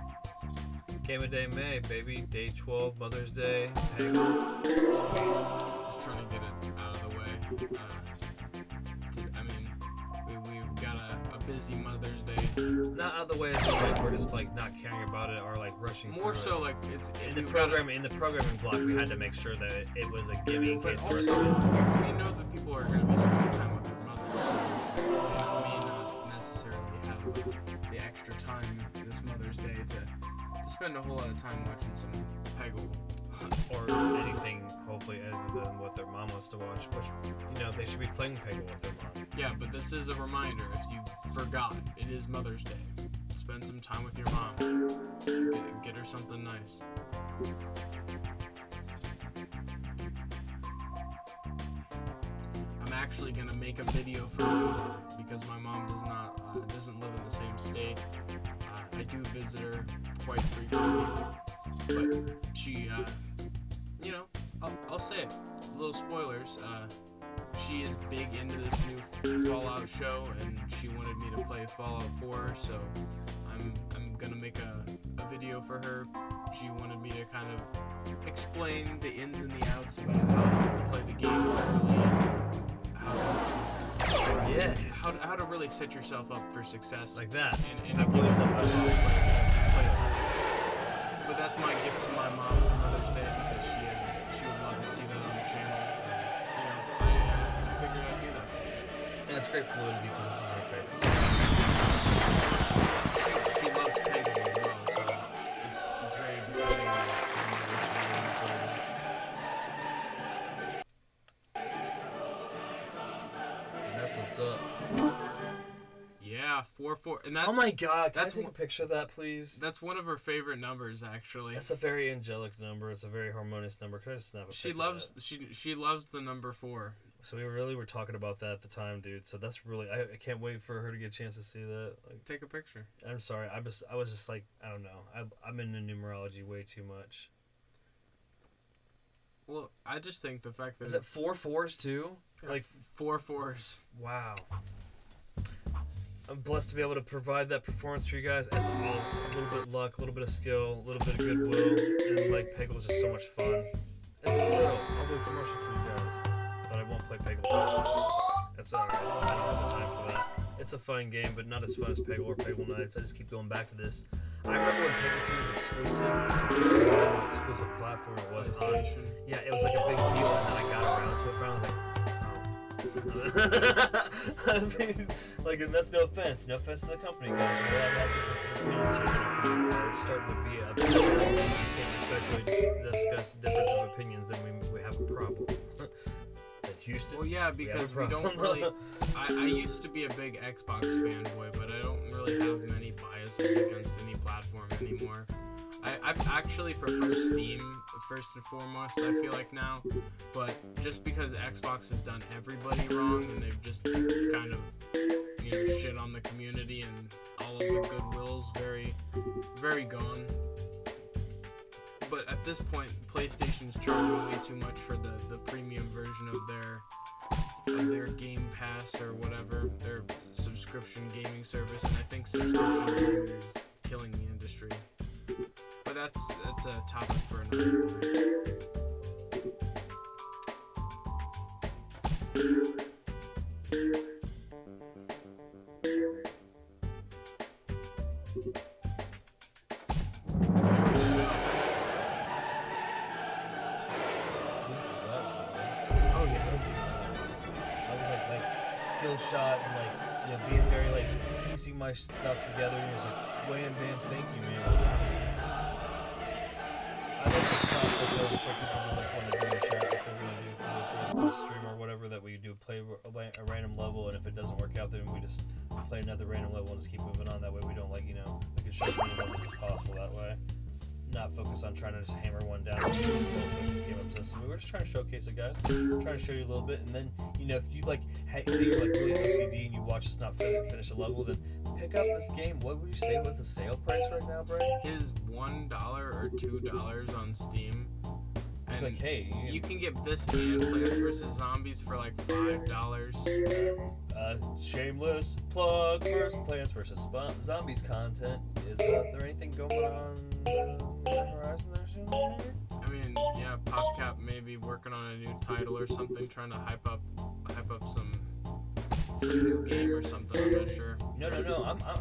Game of Day May, baby. Day 12, Mother's Day. Peggle. Just trying to get it out of the way. We've got a busy Mother's Day. Not out of the way as like we're just like not caring about it or like rushing More through so it. like it's In the programming block, we had to make sure that it was a gimme in But case also, we know that people are going to be spending time with their mothers, so they may not necessarily have the extra time this Mother's Day to spend a whole lot of time watching some Peggle. or anything, hopefully, other than what their mom wants to watch. Which, you know, they should be playing Peggle with their mom. Yeah, but this is a reminder. If you forgot, it is Mother's Day. Spend some time with your mom. Get her something nice. I'm actually gonna make a video for her because my mom doesn't live in the same state. I do visit her quite frequently, but she, you know, I'll say it. Little spoilers. She is big into this new Fallout show, and she wanted me to play Fallout 4, so I'm gonna make a video for her. She wanted me to kind of explain the ins and the outs about how to play the game properly, Yes. how to really set yourself up for success Like that. in I a believe game. somebody. But that's my gift to my mom for Mother's Day because she would love to see that on the channel. I figured I'd do that. And it's great fluidity because this is her favorite. She loves Peggle as well, so it's very befitting that And that's what's up. yeah, 4-4, and that, Oh my god, can that's I take a picture of that, please? that's one of her favorite numbers, actually. That's a very angelic number. It's a very harmonious number. Can I just snap a picture She of loves that? she loves the number 4. So we really were talking about that at the time, dude. So that's really... I can't wait for her to get a chance to see that. Like, Take a picture. I'm sorry. I was just like, I don't know. I'm into numerology way too much. Well, I just think the fact that Is it 4 4s too? like 4 4s. Wow. I'm blessed to be able to provide that performance for you guys. It's all a little bit of luck, a little bit of skill, a little bit of goodwill, and like Peggle was just so much fun. It's real. I'll do a commercial for you guys, but I won't play Peggle. That's alright. I don't have the time for that. It's a fun game, but not as fun as Peggle or Peggle Nights. I just keep going back to this. I remember when Peggle 2 was exclusive platform it was on. PlayStation. Yeah, it was like a big deal, and then I got around to it. Finally, I was like, I mean, like, and that's no offense to the company, guys. We all have different opinions here. If we are starting to be we can't respectfully discuss difference of opinions, then we have a problem. Houston. Well, yeah, because we don't really. I used to be a big Xbox fanboy, but I don't really have many biases against any platform anymore. I actually prefer Steam first and foremost, I feel like now, but just because Xbox has done everybody wrong and they've just kind of, you know, shit on the community and all of the goodwill's very, very gone. But at this point, PlayStation's charging way too much for the premium version of their Game Pass or whatever, their subscription gaming service, and I think subscription gaming is killing the industry. But that's a topic for another day. Shot and like, you know, being very like piecing my stuff together and just like, Wham Bam, thank you, man. I like the prospect of which people just want to do in chat if we're going to do for this rest of the stream or whatever, that we do play a random level, and if it doesn't work out, then we just play another random level and just keep moving on. That way we don't, like, you know, we can show as many levels as possible that way. not focus on trying to just hammer one down and make this game obsessive. We were just trying to showcase it, guys. We're trying to show you a little bit, and then, you know, if you like, say you're like really OCD and you watch us not finish a level, then pick up this game. What would you say was the sale price right now, Bray? Is $1 or $2 on Steam. And like, hey, you can get this and Plants vs. Zombies for like $5. Shameless plug for Plants vs. Zombies content. Is there anything going on the horizon there soon? I mean, yeah, PopCap may be working on a new title or something, trying to hype up some new game or something. I'm not sure. No.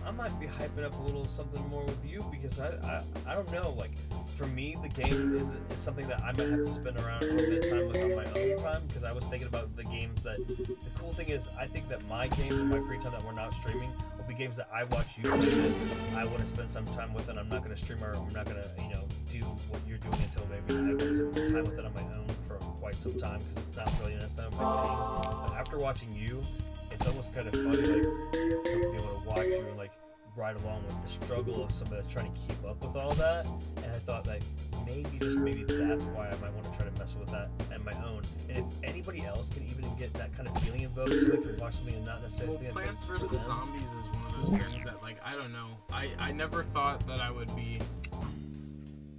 I might be hyping up a little something more with you because I don't know. Like, for me, the game is something that I might have to spend around a little bit of time with on my own time, because I was thinking about the games that. The cool thing is, I think that my games in my free time that we're not streaming will be games that I watch you play that I want to spend some time with, and I'm not going to stream or I'm not going to, you know, do what you're doing until maybe I get some time with it on my own for quite some time, because it's not really necessarily my game. But after watching you, it's almost kind of funny, like, to be able to watch you and like ride along with the struggle of somebody that's trying to keep up with all that. And I thought that maybe that's why I might want to try to mess with that on my own. And if anybody else can even get that kind of feeling invoked, so they can watch something and not necessarily. Well, Plants vs. Zombies is one of those things that, like, I don't know. I never thought that I would be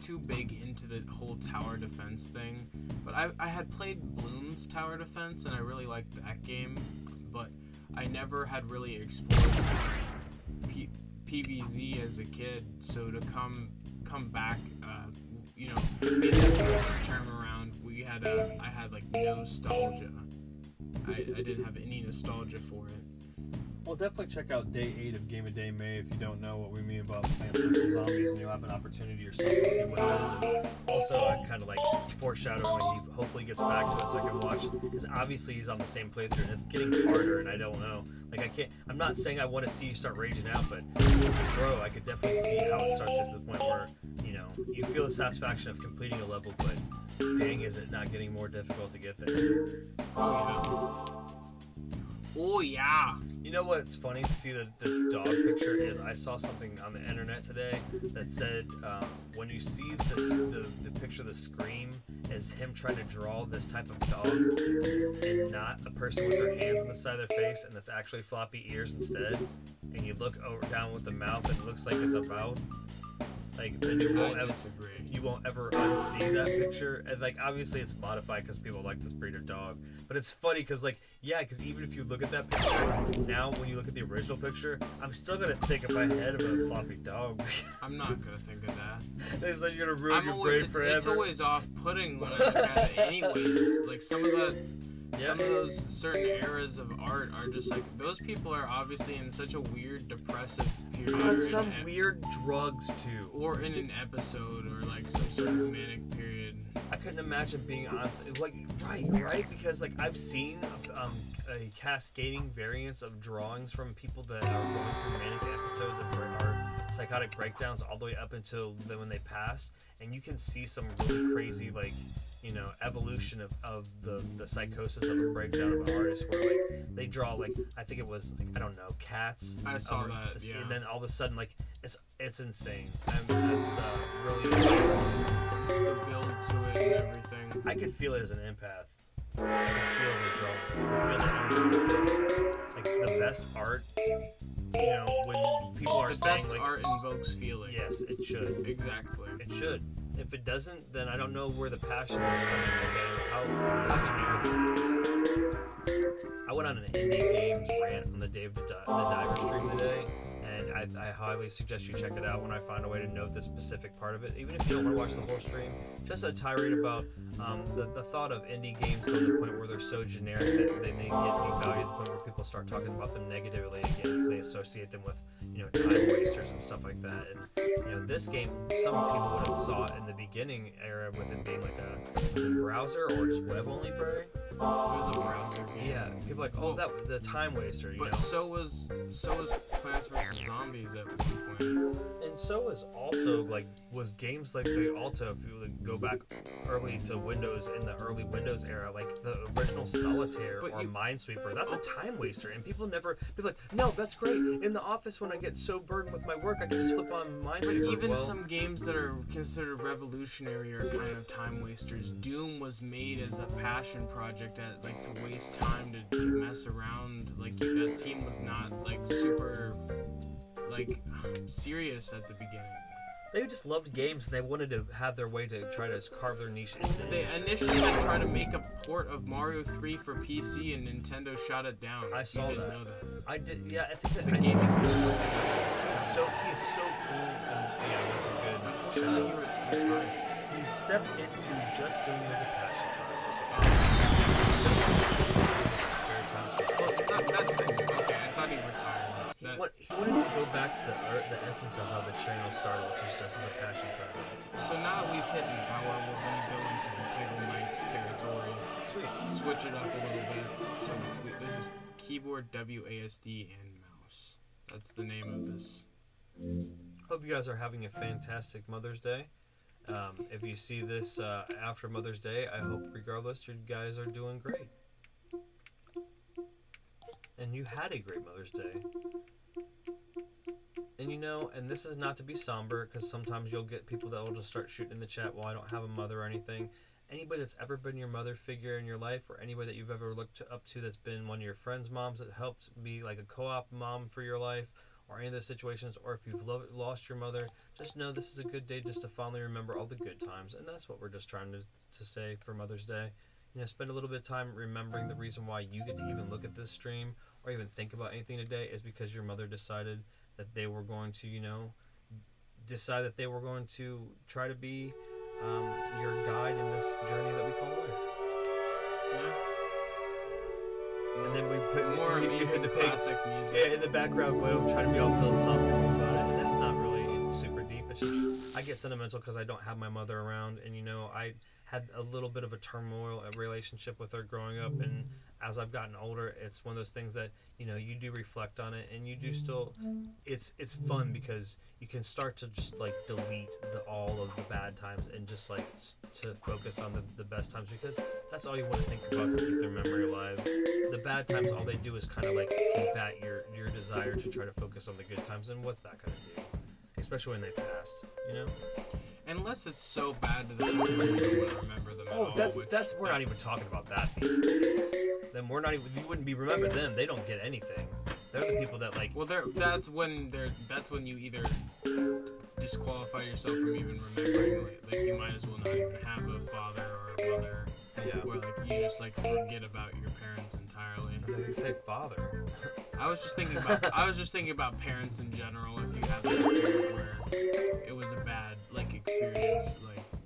too big into the whole tower defense thing, but I had played Bloons Tower Defense and I really liked that game, but I never had really explored PvZ as a kid. So to come back, you know, made that first term around, I had like nostalgia. I didn't have any nostalgia for it. Well, definitely check out Day 8 of Game of Day May if you don't know what we mean about Plants vs. Zombies, and you'll have an opportunity yourself to see what it is. And also, I kind of like foreshadowing when he hopefully gets back to it so I can watch, because obviously he's on the same playthrough and it's getting harder, and I don't know. Like, I'm not saying I want to see you start raging out, but bro, I could definitely see how it starts to the point where, you know, you feel the satisfaction of completing a level, but dang, is it not getting more difficult to get there? Oh yeah. You know what's funny to see this dog picture is, I saw something on the internet today that said when you see the picture of the Scream is him trying to draw this type of dog and not a person with their hands on the side of their face, and it's actually floppy ears instead, and you look down with the mouth and it looks like it's a mouth. Like, then you won't ever unsee that picture. And like, obviously it's modified because people like this breed of dog, but it's funny because, like, yeah, because even if you look at that picture now, when you look at the original picture, I'm still gonna think in my head of a floppy dog. I'm not gonna think of that. It's like you're gonna ruin your brain forever. It's always off-putting when I look at it anyways. Like, some of those certain eras of art are just like, those people are obviously in such a weird depressive period. On some weird drugs too. Or in an episode, or like some sort of manic period. I couldn't imagine being on, like, right? Because, like, I've seen a cascading variance of drawings from people that are going through manic episodes and are psychotic breakdowns all the way up until when they pass, and you can see some really crazy, like, you know, evolution of the psychosis of a breakdown of an artist, where, like, they draw, like, I think it was, like, I don't know, cats. I saw that, yeah. And then all of a sudden, like, it's insane. It's really the build to it and everything. I could feel it as an empath. I could feel the drawings. I could feel the drawings. Like, the best art, you know, when people are saying, the best like, art invokes feeling. Yes, it should. Exactly. It should. If it doesn't, then I don't know where the passion is coming. How watching you this. I went on an indie games rant on the Dave the Diver stream today, and I highly suggest you check it out when I find a way to note the specific part of it. Even if you don't want to watch the whole stream, just a tirade about the thought of indie games to the point where they're so generic that they may get devalued to the point where people start talking about them negatively again because they associate them with, you know, time wasters and stuff like that. And, you know, this game, some people would have saw it in the beginning era with it being like was it browser or just web only, Barry? It was a browser game. Yeah, people are like, oh, that the time waster, you but know. So was Plants vs Zombies at one point. And so is also was games like the Alta, if you go back early to Windows, in the early Windows era, like the original Solitaire or Minesweeper. That's a time waster, and people like, no, that's great. In the office, when I get so burdened with my work, I can just flip on Minesweeper. But even some games that are considered revolutionary are kind of time wasters. Doom was made as a passion project, to waste time to mess around. Like that team was not super serious at the beginning. They just loved games, and they wanted to have their way to try to carve their niche. They initially had tried to make a port of Mario 3 for PC, and Nintendo shot it down. I saw that. Know that. I did. Yeah, I think that the gaming. He's so cool. And yeah, that's a good. Unfortunately, he retired. He stepped into just doing it as a passion project. That's cool. Okay, I thought he retired. He wanted to go back to the essence of how the channel started, which is just as a passion project. So now that we've hit an hour, we're going to go into the Peggle Knights territory. Sweet. Switch it up a little bit. So this is keyboard, WASD, and mouse. That's the name of this. Hope you guys are having a fantastic Mother's Day. If you see this after Mother's Day, I hope regardless you guys are doing great. And you had a great Mother's Day. And and this is not to be somber, because sometimes you'll get people that will just start shooting in the chat, well, I don't have a mother or anything. Anybody that's ever been your mother figure in your life, or anybody that you've ever looked up to that's been one of your friends' moms that helped be like a co-op mom for your life, or any of those situations, or if you've lost your mother, just know this is a good day just to fondly remember all the good times. And that's what we're just trying to say for Mother's Day. Spend a little bit of time remembering the reason why you get to even look at this stream or even think about anything today is because your mother decided that they were going to, try to be your guide in this journey that we call life. Yeah. And then we put more music, the classic music. Yeah, in the background, we'll try to be all philosophical about it. And it's not really super deep. It's just, I get sentimental because I don't have my mother around. And, I had a little bit of a turmoil, a relationship with her growing up. And as I've gotten older, it's one of those things that, you do reflect on it. And you do still, it's fun because you can start to just, delete all of the bad times and just, to focus on the best times, because that's all you want to think about to keep their memory alive. The bad times, all they do is kind of keep at your desire to try to focus on the good times, and what's that going to do? Especially when they passed, Unless it's so bad to the point where you don't want to remember them at all. We're not even talking about that these days. Then we're not even, you wouldn't be remembered them. They don't get anything. They're the people that Well, that's when you either disqualify yourself from even remembering. You might as well not even have a father or a mother. Yeah. Where you just forget about your parents entirely. I was going to say father. I was just thinking about parents in general. If you have a parent where it was a bad experience,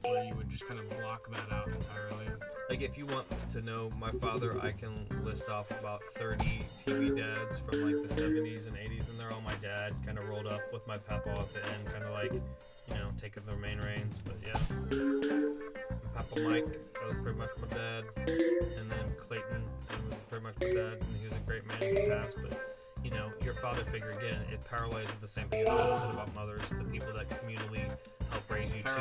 where you would just kind of block that out entirely. If you want to know my father, I can list off about 30 TV dads from the 70s and 80s, and they're all my dad, kind of rolled up with my papa at the end, kind of taking their main reins. But yeah, Papa Mike, that was pretty much my dad, and then Clayton, that was pretty much my dad, and he was a great man, he passed. But your father figure, again, it parallels the same thing as I said about mothers, the people that communally help raise you. Sorry,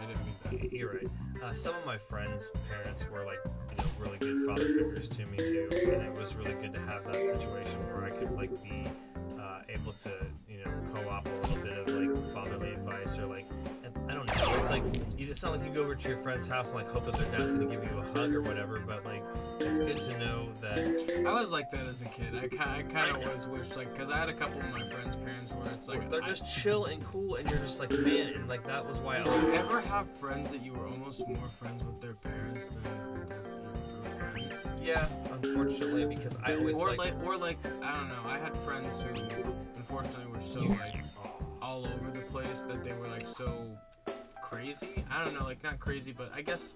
I didn't mean that. You're right. Some of my friends' parents were really good father figures to me too, and it was really good to have that situation where I could be able to co-op a little bit of fatherly advice, or I don't know. It's not like you go over to your friend's house and hope that their dad's gonna give you a hug or whatever, but it's good to know that. I was like that as a kid. I kind of always wished because I had a couple of my friends' parents where it's they're just chill and cool, and you're just man, and that was why. Did you ever have friends that you were almost more friends with their parents than your friends? Yeah, unfortunately, because I always I don't know. I had friends who unfortunately were so all over the place that they were so crazy. I don't know, not crazy, but I guess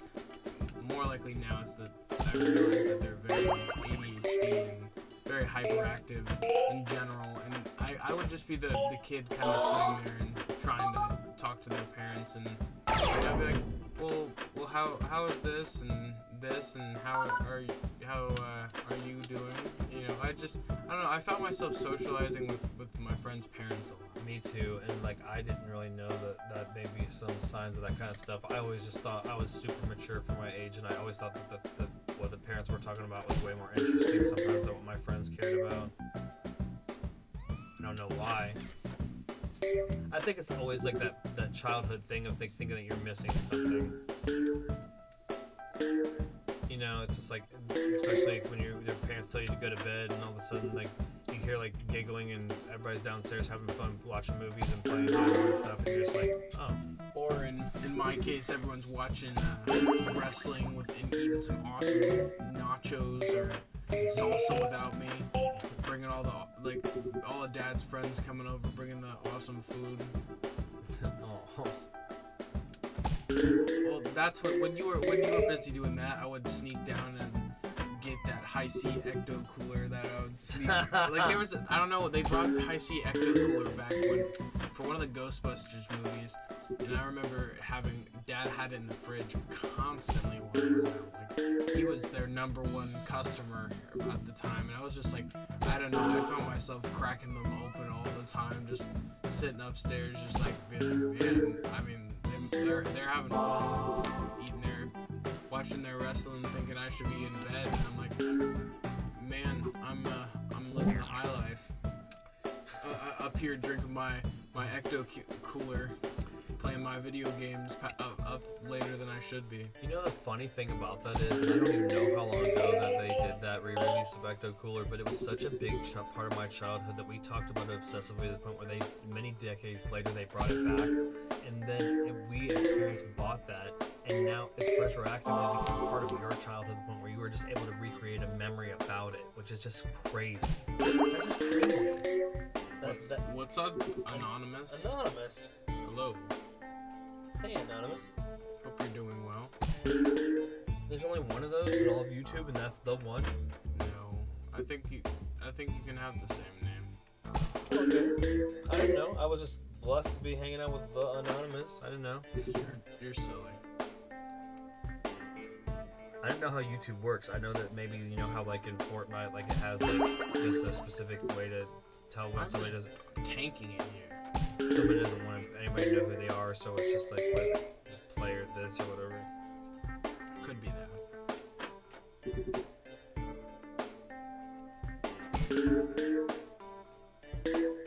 more likely now it's that I realize that they're very ADHD and very hyperactive in general, and I would just be the kid kind of sitting there and trying to talk to their parents, and I'd be like, well, how is this? And this and how are you doing? You know, I don't know. I found myself socializing with my friends' parents a lot. Me too, and like I didn't really know that maybe some signs of that kind of stuff. I always just thought I was super mature for my age, and I always thought that what the parents were talking about was way more interesting sometimes than what my friends cared about. I don't know why. I think it's always like that childhood thing of thinking that you're missing something. You know, it's just like, especially when your parents tell you to go to bed, and all of a sudden like you hear like giggling and everybody's downstairs having fun watching movies and playing games and stuff, and you're just like, oh. Or in my case, everyone's watching wrestling and eating some awesome nachos or salsa without me. Bringing all the dad's friends coming over, bringing the awesome food. Oh. Well, that's when you were busy doing that, I would sneak down and get that high-C ecto cooler that I would sneak. Like there was, I don't know, they brought the high-C ecto cooler back for one of the Ghostbusters movies, and I remember Dad had it in the fridge constantly while I was out. Like he was their number one customer at the time, and I was just like, I don't know, I found myself cracking them open all the time, just sitting upstairs, just like, man, I mean, they're having fun, watching their wrestling, thinking I should be in bed, and I'm like, man, I'm living the high life. Up here drinking my ecto cooler, playing my video games up later than I should be. You know the funny thing about that is, and I don't even know how long ago that they did that re-release of Ecto Cooler, but it was such a big part of my childhood that we talked about it obsessively to the point where many decades later, they brought it back, and then we as parents bought that, and now it's retroactively become part of your childhood to the point where you were just able to recreate a memory about it, which is just crazy. That's just crazy. What's up, Anonymous? Anonymous. Hello. Hey, Anonymous. Hope you're doing well. There's only one of those in all of YouTube, and that's the one. No, I think you can have the same name. Okay. I didn't know. I was just blessed to be hanging out with the Anonymous. I didn't know. You're silly. I didn't know how YouTube works. I know that maybe you know how like in Fortnite, like it has like just a specific way to tell when somebody doesn't tanking in here. Somebody doesn't want anybody to know who they are, so it's just like what is it? Just player this or whatever. Could be that.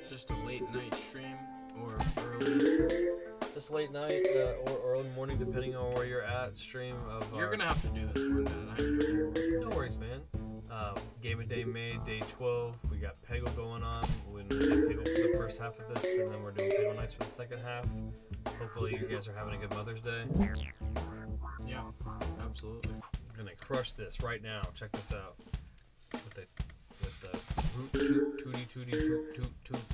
Just a late night stream or early. Just late night or early morning, depending on where you're at. Stream of. You're gonna have to do this one, Dad. I have no worries, man. Game of Day May, day 12. We got Peggle going on. We did Peggle for the first half of this, and then we're doing Peggle nights for the second half. Hopefully, you guys are having a good Mother's Day. Yeah, absolutely. I'm gonna crush this right now. Check this out. With the root toot tooty tooty toot toot toot.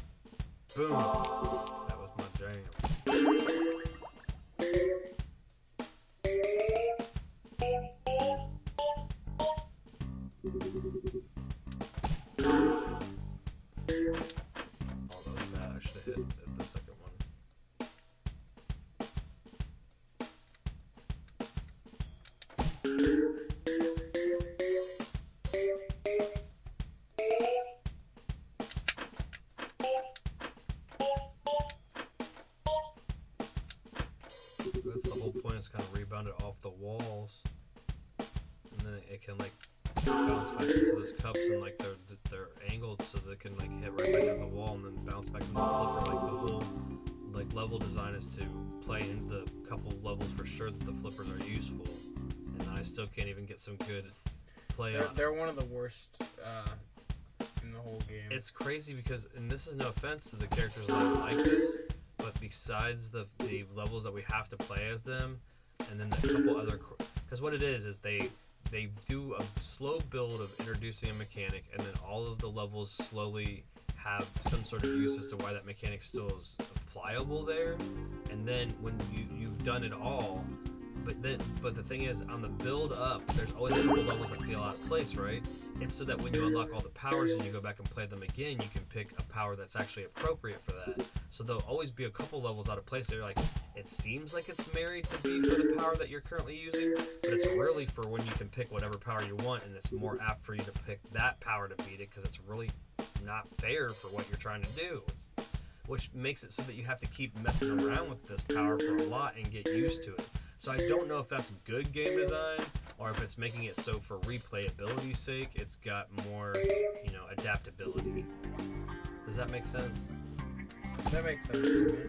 Boom. That was my jam. Although that I should have hit the second one. That's the whole point, is kind of rebound it off the walls, and then it can like bounce back into those cups, and like they're angled so they can like hit right back into the wall and then bounce back into the flipper. Like the whole like level design is to play in the couple levels for sure that the flippers are useful, and I still can't even get some good play on. They're one of the worst in the whole game. It's crazy because, and this is no offense to the characters that like this, but besides the levels that we have to play as them, and then the couple other, because what it is they do a slow build of introducing a mechanic, and then all of the levels slowly have some sort of use as to why that mechanic still is applicable there. And then when you've done it all, but the thing is, on the build up, there's always a couple levels that feel out of place, right? It's so that when you unlock all the powers and you go back and play them again, you can pick a power that's actually appropriate for that. So there'll always be a couple levels out of place. They're like, it seems like it's married to be for the power that you're currently using, but it's really for when you can pick whatever power you want, and it's more apt for you to pick that power to beat it, because it's really not fair for what you're trying to do. Which makes it so that you have to keep messing around with this power for a lot and get used to it. So I don't know if that's good game design, or if it's making it so for replayability's sake, it's got more, adaptability. Does that make sense? That makes sense to me.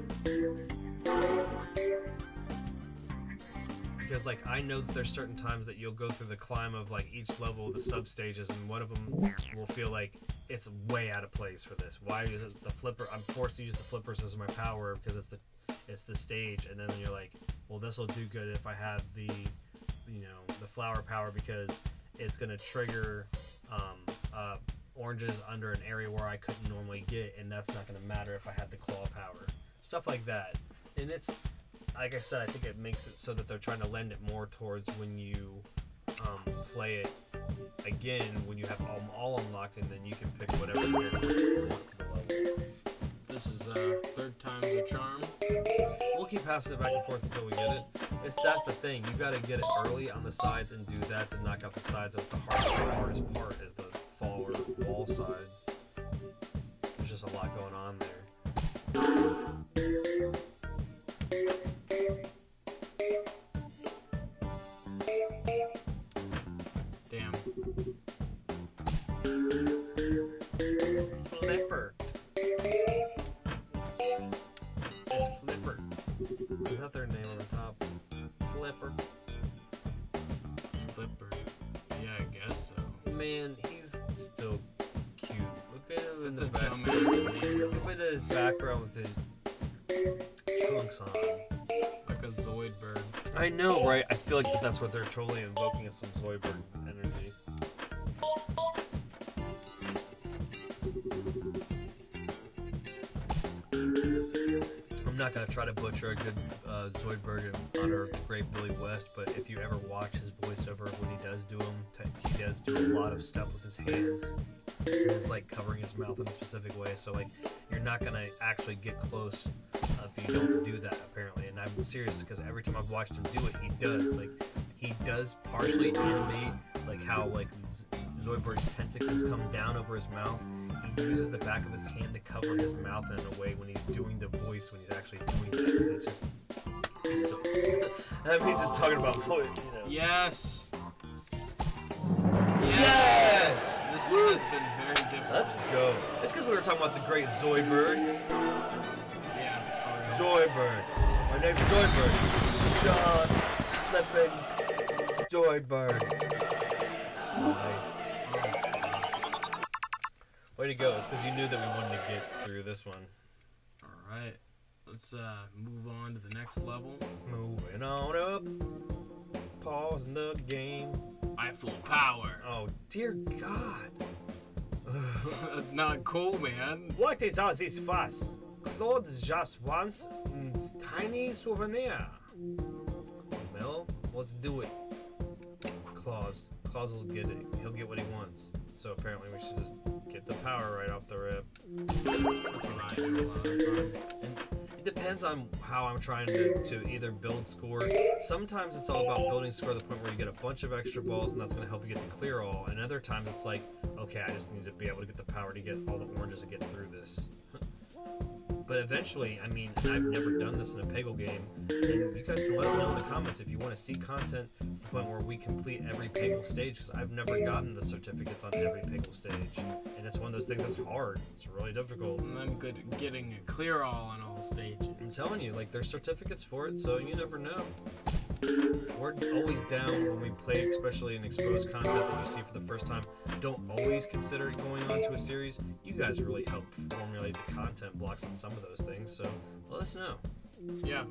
Because, like, I know that there's certain times that you'll go through the climb of, like, each level, the sub-stages, and one of them will feel like it's way out of place for this. Why is it the flipper? I'm forced to use the flippers as my power because it's the stage, and then you're like, well, this will do good if I have the flower power, because it's going to trigger oranges under an area where I couldn't normally get, and that's not going to matter if I had the claw power. Stuff like that. And it's, like I said, I think it makes it so that they're trying to lend it more towards when you play it again, when you have all unlocked, and then you can pick whatever character you want for the level. This is third time's a charm. We'll keep passing it back and forth until we get it. That's the thing. You got to get it early on the sides and do that to knock out the sides. That's the hardest part is the forward wall sides. There's just a lot going on there. Damn. Flipper. It's Flipper. Is that their name on the top? Flipper. Flipper. Yeah, I guess so. Man, he's still cute. Look at him in It's the a back. dumbass name. Look at his background with his trunks on. Like a Zoidberg. I know, right? I feel like that's what they're totally invoking, is some Zoidberg energy. I'm not gonna try to butcher a good Zoidberg in honor of the great Billy West, but if you ever watch his voiceover when he does do them, he does do a lot of stuff with his hands. And it's like covering his mouth in a specific way, so like you're not gonna actually get close if you don't do that, apparently. And I'm serious, because every time I've watched him do it, he does partially animate like how like Zoidberg's tentacles come down over his mouth. He uses the back of his hand to cover his mouth in a way when he's doing the voice, when he's actually doing it. It's just, he's so cool. I mean, just talking about voice, Yes! Yes! This one has been very difficult. Let's go. It's because we were talking about the great Zoidberg. Yeah. Zoidberg. My name's Zoidberg. John Flippin' Zoidberg. Nice. Way to go. It's because you knew that we wanted to get through this one. Alright. Let's move on to the next level. Moving on up. Pausing the game. I full power. Oh, dear God. That's not cool, man. What is all this fuss? Claude just wants a tiny souvenir. Well, let's do it. Claus will get it. He'll get what he wants. So apparently we should just get the power right off the rip. That's what I do a lot of the time. And it depends on how I'm trying to either build score. Sometimes it's all about building score to the point where you get a bunch of extra balls, and that's going to help you get the clear all. And other times it's like, okay, I just need to be able to get the power to get all the oranges to get through this. But eventually, I mean, I've never done this in a Peggle game, and you guys can let us know in the comments if you want to see content to the point where we complete every Peggle stage, because I've never gotten the certificates on every Peggle stage, and it's one of those things that's hard. It's really difficult. And I'm good at getting a clear all on all stages. I'm telling you, like, there's certificates for it, so you never know. We're always down when we play, especially in exposed content that you see for the first time. Don't always consider going on to a series. You guys really help formulate the content blocks on some of those things, so let us know. Yeah.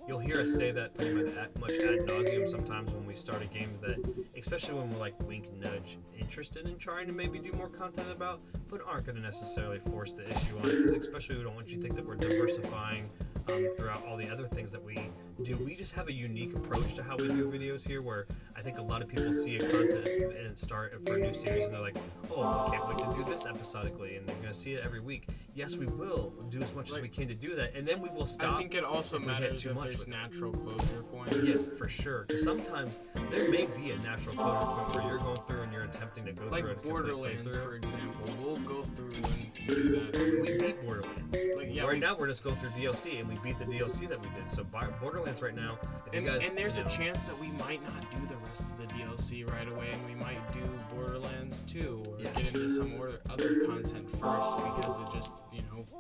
You'll hear us say that pretty much ad nauseum sometimes when we start a game, that, especially when we're like wink nudge interested in trying to maybe do more content about, but aren't going to necessarily force the issue on it, because especially we don't want you to think that we're diversifying throughout all the other things that we do. We just have a unique approach to how we do videos here, where I think a lot of people see a content and start for a new series and they're like, oh, I can't wait to do this episodically, and they're going to see it every week. Yes, we will do as much as we can to do that, and then we will stop. I think it also matters if there's natural closure points. Yes, for sure. Because sometimes there may be a natural closure point where you're going through and you're attempting to go through like a Borderlands, for example. We'll go through and do that. We beat Borderlands. Like, yeah, right now we're just going through DLC, and we beat the DLC that we did. So Borderlands right now, if you guys, and there's a chance that we might not do the rest of the DLC right away, and we might do Borderlands 2 or get into some other content first, because it just,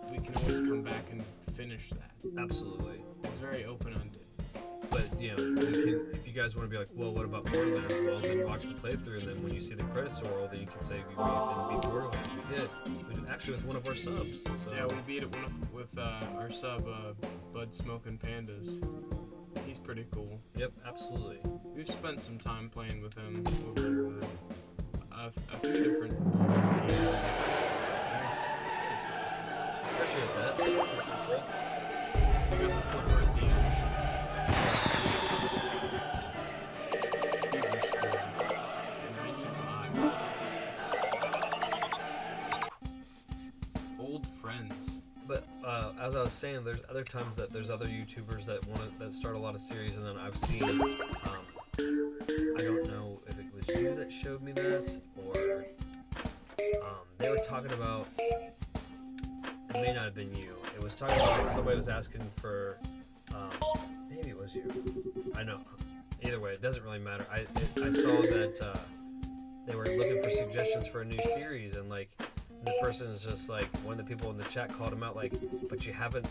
we can always come back and finish that. Absolutely. It's very open-ended. But, you can, if you guys want to be like, well, what about Borderlands? Well, then watch the playthrough, and then when you see the credits roll, then you can say we beat Borderlands. We did actually with one of our subs. So. Yeah, we beat it with our sub, Bud Smoking Pandas. He's pretty cool. Yep, absolutely. We've spent some time playing with him over a few different games. Appreciate that. We got the flipper at the end. Old friends. But as I was saying, there's other times that there's other YouTubers that start a lot of series, and then I've seen. I don't know if it was you that showed me that, or they were talking about. It may not have been you. It was talking about somebody was asking for. Maybe it was you. I know. Either way, it doesn't really matter. I saw that they were looking for suggestions for a new series, and the person is just like, one of the people in the chat called him out like, but you haven't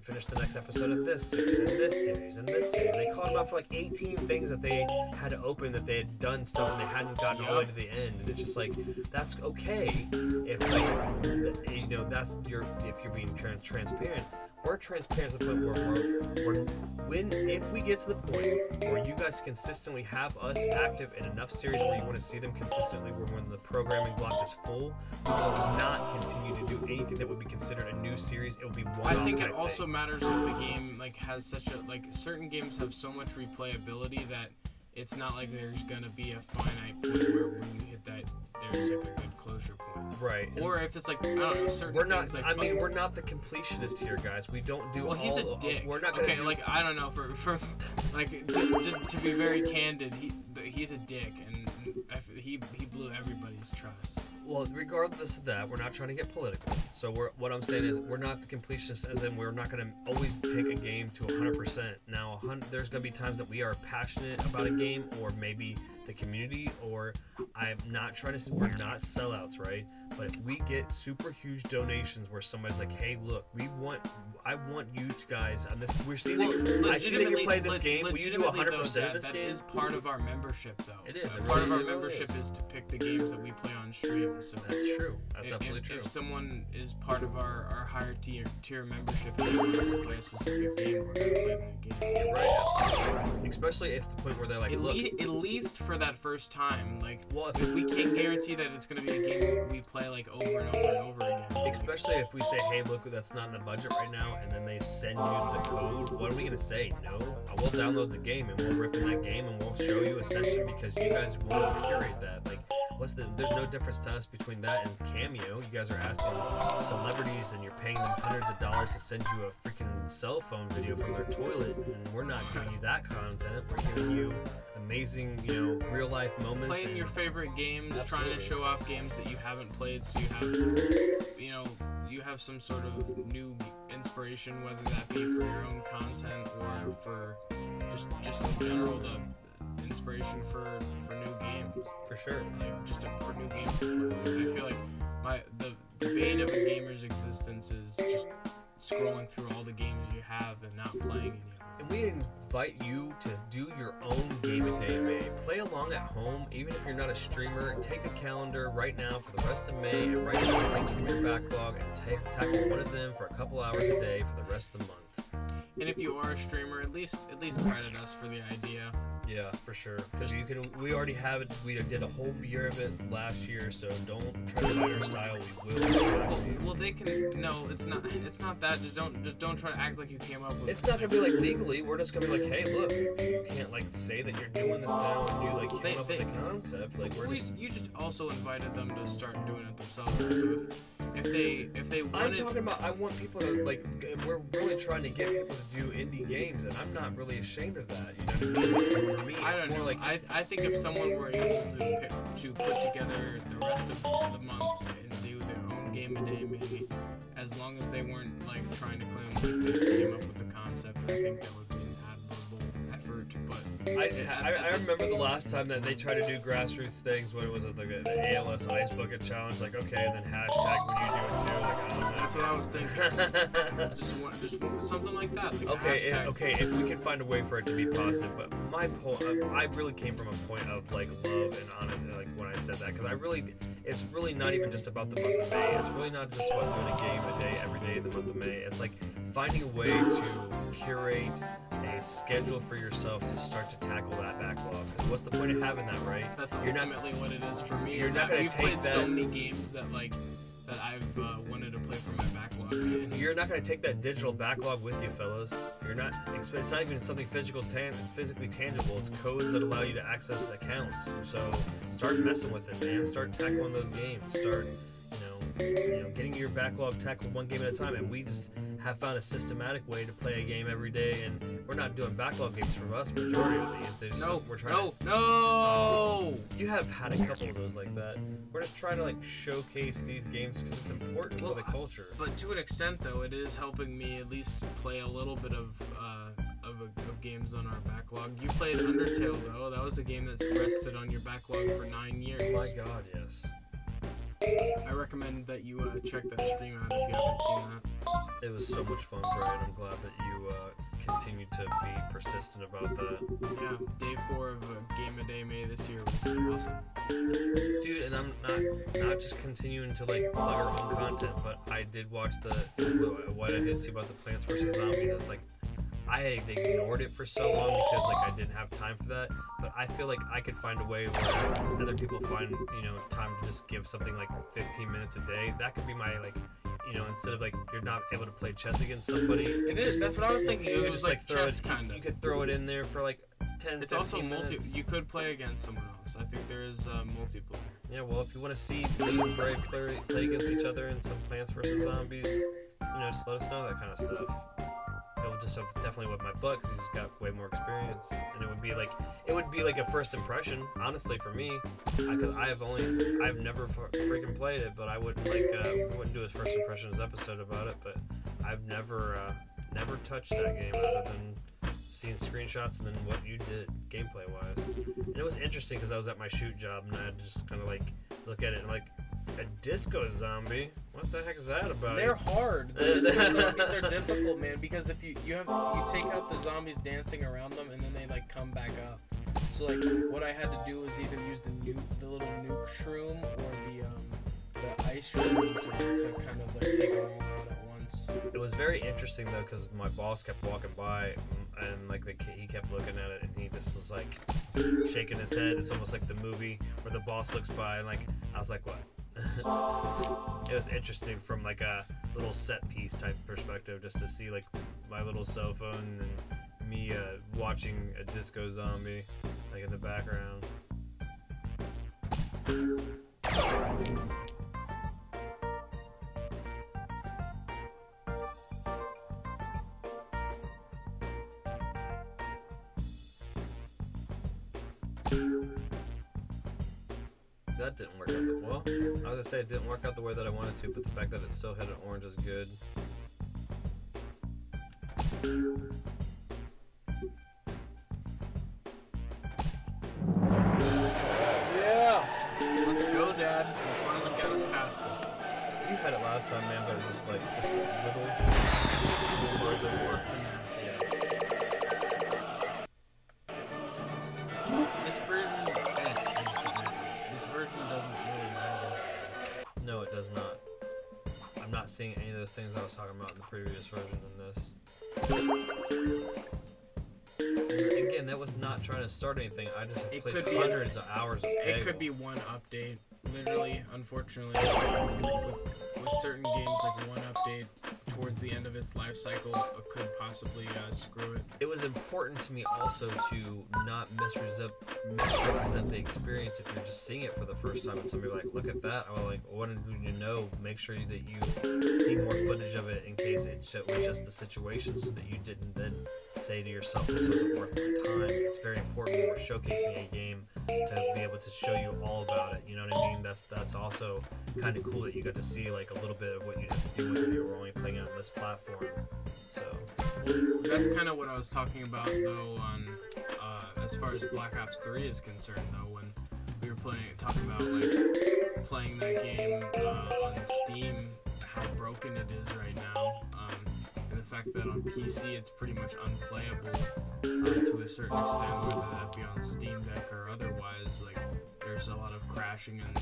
finished the next episode of this series, and this series, and this series. They called him out for like 18 things that they had to open, that they had done stuff and they hadn't gotten all the way to the end. And it's just like, that's okay if that's if you're being transparent. We're transparent to the point where if we get to the point where you guys consistently have us active in enough series where you want to see them consistently, when the programming block is full, we will not continue to do anything that would be considered a new series. It will be one. I think it also matters if the game has such a certain games have so much replayability that it's not like there's gonna be a finite point where when you hit that there's like a good closure point. Right. Or if it's like, I don't know, certain we're not, things we're not the completionist here, guys. We don't do. Well, he's a dick. We're not gonna. Okay, I don't know. For to be very candid, he's a dick, and he blew everybody's trust. Well, regardless of that, we're not trying to get political. So what I'm saying is we're not the completionists, as in we're not going to always take a game to 100%. Now, there's going to be times that we are passionate about a game, or maybe the community, or I'm not trying to. We're not sellouts, right? But if we get super huge donations where somebody's like, "Hey, look, I want you guys on this. We're seeing I see that you play this game. Will you do 100% of this game?" That is part of our membership, though. It is. Part of our membership is to pick the games that we play on stream. So that's true. That's absolutely true. If someone is part of our higher tier membership and they want us to play a specific game, we're going to play that game. You're right, absolutely. Especially if the point where they're like, look. At least for that first time. Well, if we can't guarantee that it's going to be a game we play over and over and over again. Especially if we say, hey, look, that's not in the budget right now, and then they send you the code. What are we going to say? No? We'll download the game, and we'll rip in that game, and we'll show you a session because you guys won't curate that. There's no difference to us between that and Cameo. You guys are asking celebrities, and you're paying them hundreds of dollars to send you a freaking cell phone video from their toilet, and we're not giving you that content. We're giving you amazing, real life moments. Playing your favorite games, Absolutely. Trying to show off games that you haven't played, so you have some sort of new inspiration, whether that be for your own content or for just in general the inspiration for new games. For sure. For new games to play. I feel like the bane of a gamer's existence is just scrolling through all the games you have and not playing any of them. And we invite you to do your own game a day, May. Play along at home, even if you're not a streamer. Take a calendar right now for the rest of May and write down things from your backlog and tackle one of them for a couple hours a day for the rest of the month. And if you are a streamer, at least credit us for the idea. Yeah, for sure. Because we already have it. We did a whole year of it last year, so don't try to find our style. We will. Well, they can. No, it's not that. Just don't try to act like you came up with. It's not gonna be like legally. We're just gonna be like, hey, look, you can't like say that you're doing this now and you like came up with the concept. Like you just also invited them to start doing it themselves. So if they wanted. I'm talking about. I want people to like. We're really trying to get people to do indie games, and I'm not really ashamed of that. You know what I mean? For me, I don't know. Like, I think if someone were able to put together the rest of the month and do their own game a day, maybe, as long as they weren't like trying to claim like they came up with the concept, I think that would be an admirable effort. But I remember the last time that they tried to do grassroots things. What was it, like the ALS Ice Bucket Challenge? Like, okay, and then hashtag when you do it too. Like, I don't know. That's what I was thinking. just something like that. Like okay. If we can find a way for it to be positive, but my point, I really came from a point of like love and honesty, like when I said that, because it's really not even just about the month of May. It's really not just about doing a game a day every day in the month of May. It's like finding a way to curate a schedule for yourself to start to tackle that backlog. What's the point of having that, right? That's ultimately what it is for me. You're not going to take played so many games that I've wanted to play from my backlog. You're not going to take that digital backlog with you, fellas. You're not. It's not even something physically tangible. It's codes that allow you to access accounts. So start messing with it, man. Start tackling those games. Start, getting your backlog tackled one game at a time. And we just have found a systematic way to play a game every day. And we're not doing backlog games for us. Majority of these. No. You have had a couple of those like that. We're just trying to like showcase these games because it's important for the culture. But to an extent, though, it is helping me at least play a little bit of games on our backlog. You played Undertale, though. That was a game that's rested on your backlog for 9 years. Oh my God, yes. I recommend that you check that stream out if you haven't seen that. It was so much fun, Brian. I'm glad that you continued to be persistent about that. Yeah, day 4 of Game a Day May this year was awesome. Dude, and I'm not just continuing to like plug our own content, but I did watch what I did see about the Plants vs. Zombies. It's like I had ignored it for so long because like I didn't have time for that. But I feel like I could find a way where other people find time to just give something like 15 minutes a day. That could be my like. Instead of like you're not able to play chess against somebody. It is. That's what I was thinking. It was just like chess kind of. You could throw it in there for like 10. It's also You could play against someone else. I think there is multiplayer. Yeah. Well, if you want to see Blue Brave play against each other in some Plants vs. Zombies, just let us know that kind of stuff. It'll just definitely whip my butt because he's got way more experience, and it would be like a first impression, honestly, for me, because I've never freaking played it, but I wouldn't do his first impressions episode about it, but I've never touched that game other than seeing screenshots and then what you did gameplay wise, and it was interesting because I was at my shoot job and I had to just kind of like look at it and like. A disco zombie? What the heck is that about? They're hard. The disco zombies are difficult, man, because if you take out the zombies dancing around them and then they like come back up. So like what I had to do was either use the little nuke shroom or the ice shroom to kind of like take them all out at once. It was very interesting though because my boss kept walking by and like he kept looking at it and he just was like shaking his head. It's almost like the movie where the boss looks by and like I was like, what? It was interesting from like a little set piece type perspective just to see like my little cell phone and me watching a disco zombie like in the background. That didn't work out well. I was gonna say it didn't work out the way that I wanted to, but the fact that it still hit an orange is good. Yeah! Let's go, Dad. We finally got us past it. You had it last time, man, but it was just a little more finesse. Yeah. This version doesn't really matter. No, it does not. I'm not seeing any of those things I was talking about in the previous version in this. Again, that was not trying to start anything. I just have played hundreds of hours of Peggle. It could be one update. Literally, unfortunately, with certain games, like one update towards the end of its life cycle could possibly screw it. It was important to me also to not misrepresent the experience if you're just seeing it for the first time and somebody like, look at that. I'm like, what did you know? Make sure that you see more footage of it in case it was just the situation, so that you didn't then say to yourself, this wasn't worth my time. It's very important when we're showcasing a game to be able to show you all about it. You know what I mean? That's also kind of cool that you got to see like a little bit of what you have to do when you were only playing it on this platform. So that's kind of what I was talking about though on as far as Black Ops 3 is concerned though, when we were talking about like playing that game on Steam, how broken it is right now, and the fact that on PC it's pretty much unplayable to a certain extent, whether that be on Steam Deck or otherwise. Like there's a lot of crashing and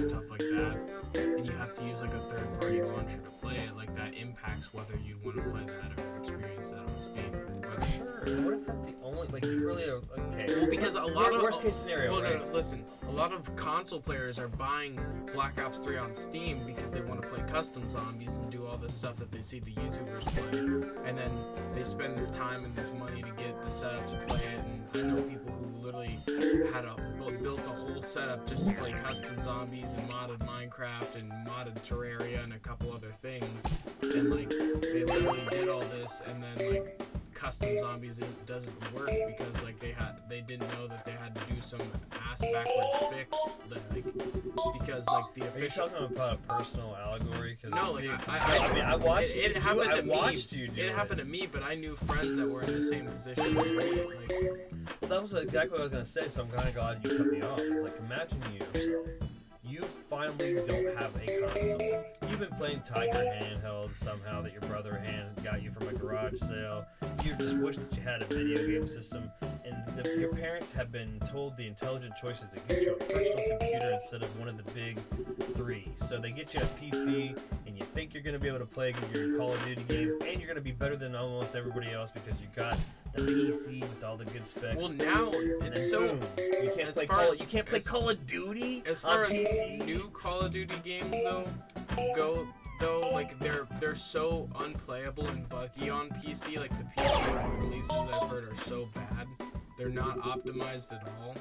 stuff like that, and you have to use like a third-party launcher to play it. Like that impacts whether you want to play that or experience that on Steam. But sure. What if that's the only, like, you really are, okay. Well, because a lot of worst case scenario, well, right? no, listen, a lot of console players are buying Black Ops 3 on Steam because they want to play custom zombies and do all this stuff that they see the YouTubers play, and then they spend this time and this money to get the setup to play it. And I know people who literally built a whole setup just to play custom zombies and modded Minecraft and modded Terraria and a couple other things, and like they literally did all this, and then like custom zombies doesn't work because like they didn't know that they had to do some ass backwards fix that, like, because like the official. Are you talking about a personal allegory? No, like I mean I watched it you. Happened to I watched me. You do it happened to me, but I knew friends that were in the same position as me. Like, well, that was exactly what I was gonna say. So I'm kind of glad you cut me off. It's like, imagine yourself. You finally don't have a console. You've been playing Tiger handheld somehow that your brother got you from a garage sale. You just wish that you had a video game system, and your parents have been told the intelligent choices to get you a personal computer instead of one of the big three. So they get you a PC, and you think you're going to be able to play your Call of Duty games, and you're going to be better than almost everybody else because you got the PC with all the good specs. well, now it's so boom, you can't play Call of Duty as far on as PC. new Call of Duty games though, like they're so unplayable and buggy on PC. Like the PC releases I've heard are so bad. They're not optimized at all.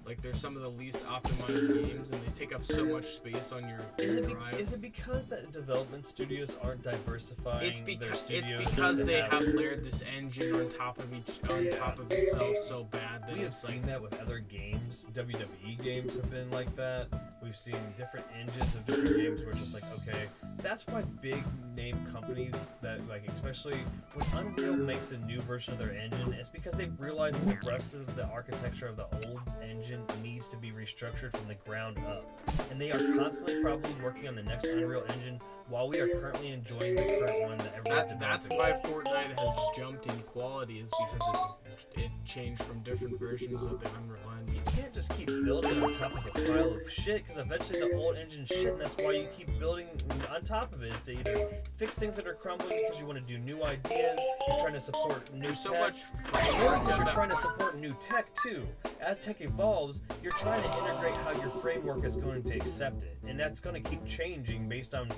Like they're some of the least optimized games, and they take up so much space on your drive. Is it because that development studios aren't diversifying their studios? It's because they have layered this engine on top of itself so bad that we have seen that with other games. WWE games have been like that. We've seen different engines of different games where it's just like, okay, that's why big name companies that, like, especially when Unreal makes a new version of their engine, it's because they realize that the rest of the architecture of the old engine needs to be restructured from the ground up. And they are constantly probably working on the next Unreal Engine while we are currently enjoying the current one that everybody's developing. That's why Fortnite has jumped in quality, is because it changed from different versions of the Unreal Engine. You can't just keep building on top of a pile of shit, because eventually the old engine's shit, and that's why you keep building on top of it, is to either fix things that are crumbling because you want to do new ideas, you're trying to support new There's tech, so much or framework because you're that trying to support new tech too. As tech evolves, you're trying to integrate how your framework is going to accept it, and that's going to keep changing based on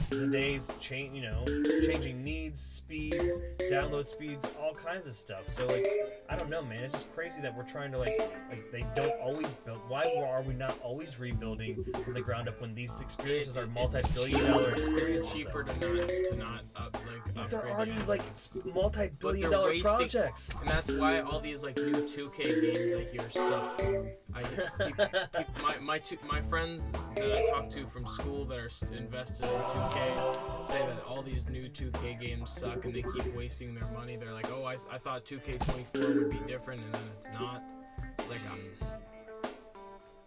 the day's changing needs, speeds, download speeds, all kinds of stuff. So like, I don't know, man. It's just crazy that we're trying to like they don't always build. Why are we not always rebuilding from the ground up when these experiences are multi-billion-dollar experiences? It's cheaper to not They're upgrade already the like multi-billion-dollar projects. And that's why all these like new 2K games I hear suck. My friends that I talk to from school that are invested in 2K say that all these new 2K games suck and they keep wasting their money. They're like, oh, I thought 2K24 would be different, and then it's not. It's like,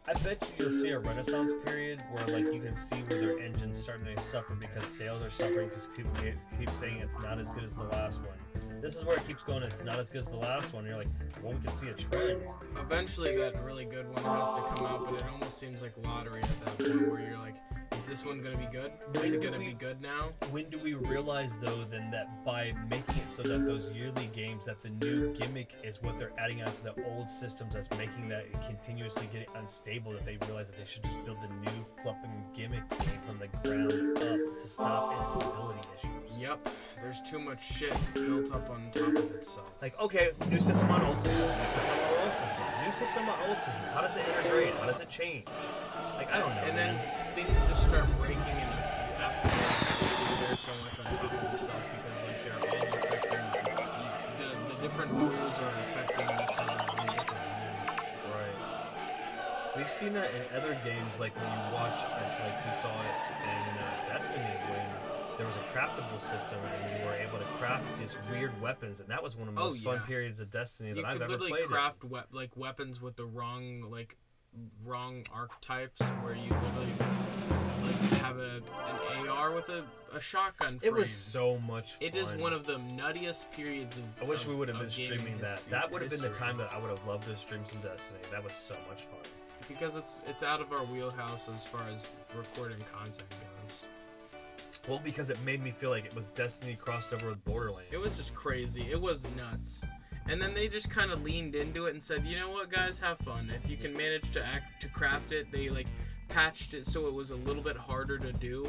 I bet you'll see a renaissance period where like you can see where their engine's starting to suffer because sales are suffering because people keep saying it's not as good as the last one. This is where it keeps going, it's not as good as the last one. You're like, well, we can see a trend. Eventually that really good one has to come out, but it almost seems like lottery at that point where you're like, Is this one gonna be good? Is it gonna be good now? When do we realize though then that by making it so that those yearly games, that the new gimmick is what they're adding onto the old systems, that's making that continuously getting unstable, that they realize that they should just build a new flipping gimmick game from the ground up to stop instability issues? Yep. There's too much shit built up on top of itself. Like, okay, new system on old system, new system on old system, new system on old system. How does it integrate? How does it change? Like, I don't know. And then man. things just start breaking and after there's so much on top of itself because like they're all affecting the different rules are affecting each other in different ways. Right. We've seen that in other games, like when you watch, like we saw it in Destiny when there was a craftable system and you were able to craft these weird weapons, and that was one of the most fun periods of Destiny that I've ever played. You could literally craft like weapons with the wrong archetypes, where you literally like have an AR with a shotgun frame. It was so much fun. It is one of the nuttiest periods of I wish we would have been streaming that. That would have been the history. time that I would have loved to stream some Destiny. That was so much fun. Because it's out of our wheelhouse as far as recording content goes. Well, because it made me feel like it was Destiny crossed over with Borderlands. It was just crazy. It was nuts. And then they just kind of leaned into it and said, you know what, guys, have fun. If you can manage to craft it, they like patched it so it was a little bit harder to do,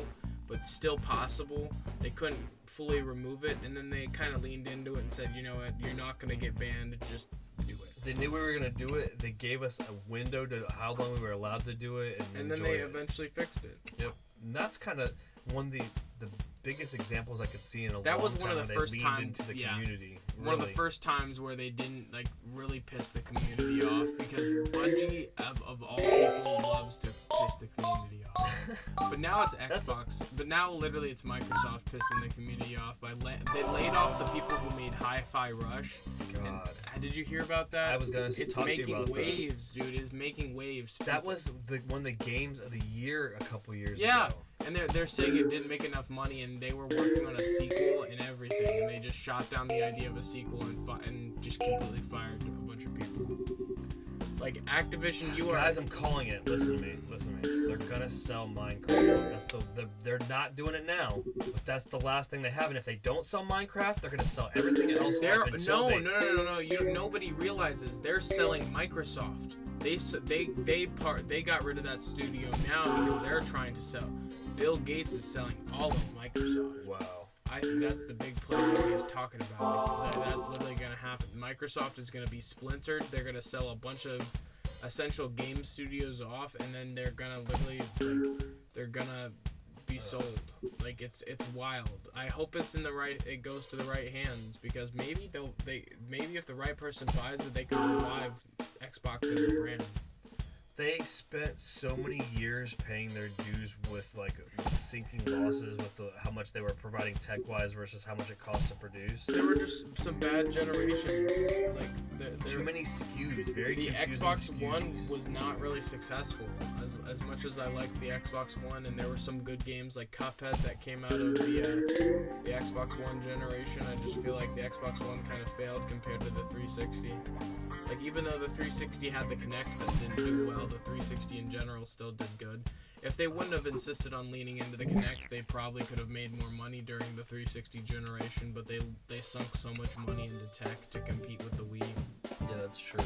but still possible. They couldn't fully remove it, and then they kind of leaned into it and said, you know what, you're not gonna get banned. Just do it. They knew we were gonna do it. They gave us a window to how long we were allowed to do it, and then they eventually fixed it. Yep. And that's kind of one of the biggest examples I could see in a that long was time. one of the first times into the community. One of the first times where they didn't like really piss the community off, because Bungie of all people loves to piss the community off. But now it's Xbox. But now literally it's Microsoft pissing the community off by they laid off the people who made Hi-Fi Rush. God. And, did you hear about that? I was gonna talk to you about that. It's making waves, dude. It's making waves. That was one of the games of the year a couple years ago. Yeah. And they're saying it didn't make enough money, and they were working on a sequel and everything, and they just shot down the idea of a sequel and just completely fired a bunch of people. Like Activision, Guys, I'm calling it. Listen to me. They're gonna sell Minecraft. They're not doing it now, but that's the last thing they have. And if they don't sell Minecraft, they're gonna sell everything else. No. Nobody realizes they're selling Microsoft. They got rid of that studio now because they're trying to sell. Bill Gates is selling all of Microsoft. Wow. I think that's the big play that he's talking about. That's literally going to happen. Microsoft is going to be splintered. They're going to sell a bunch of essential game studios off, and then they're going to literally, they're going to be sold. Like, it's wild. I hope it goes to the right hands, because maybe if the right person buys it, they could revive Xbox as a brand. They spent so many years paying their dues with like sinking losses with how much they were providing tech-wise versus how much it cost to produce. There were just some bad generations. Like too many SKUs. The Xbox SKUs. One was not really successful. As much as I liked the Xbox One, and there were some good games like Cuphead that came out of the Xbox One generation, I just feel like the Xbox One kind of failed compared to the 360. Like, even though the 360 had the Kinect that didn't do well, the 360 in general still did good. If they wouldn't have insisted on leaning into the Kinect, they probably could have made more money during the 360 generation, but they sunk so much money into tech to compete with the Wii. Yeah, that's true.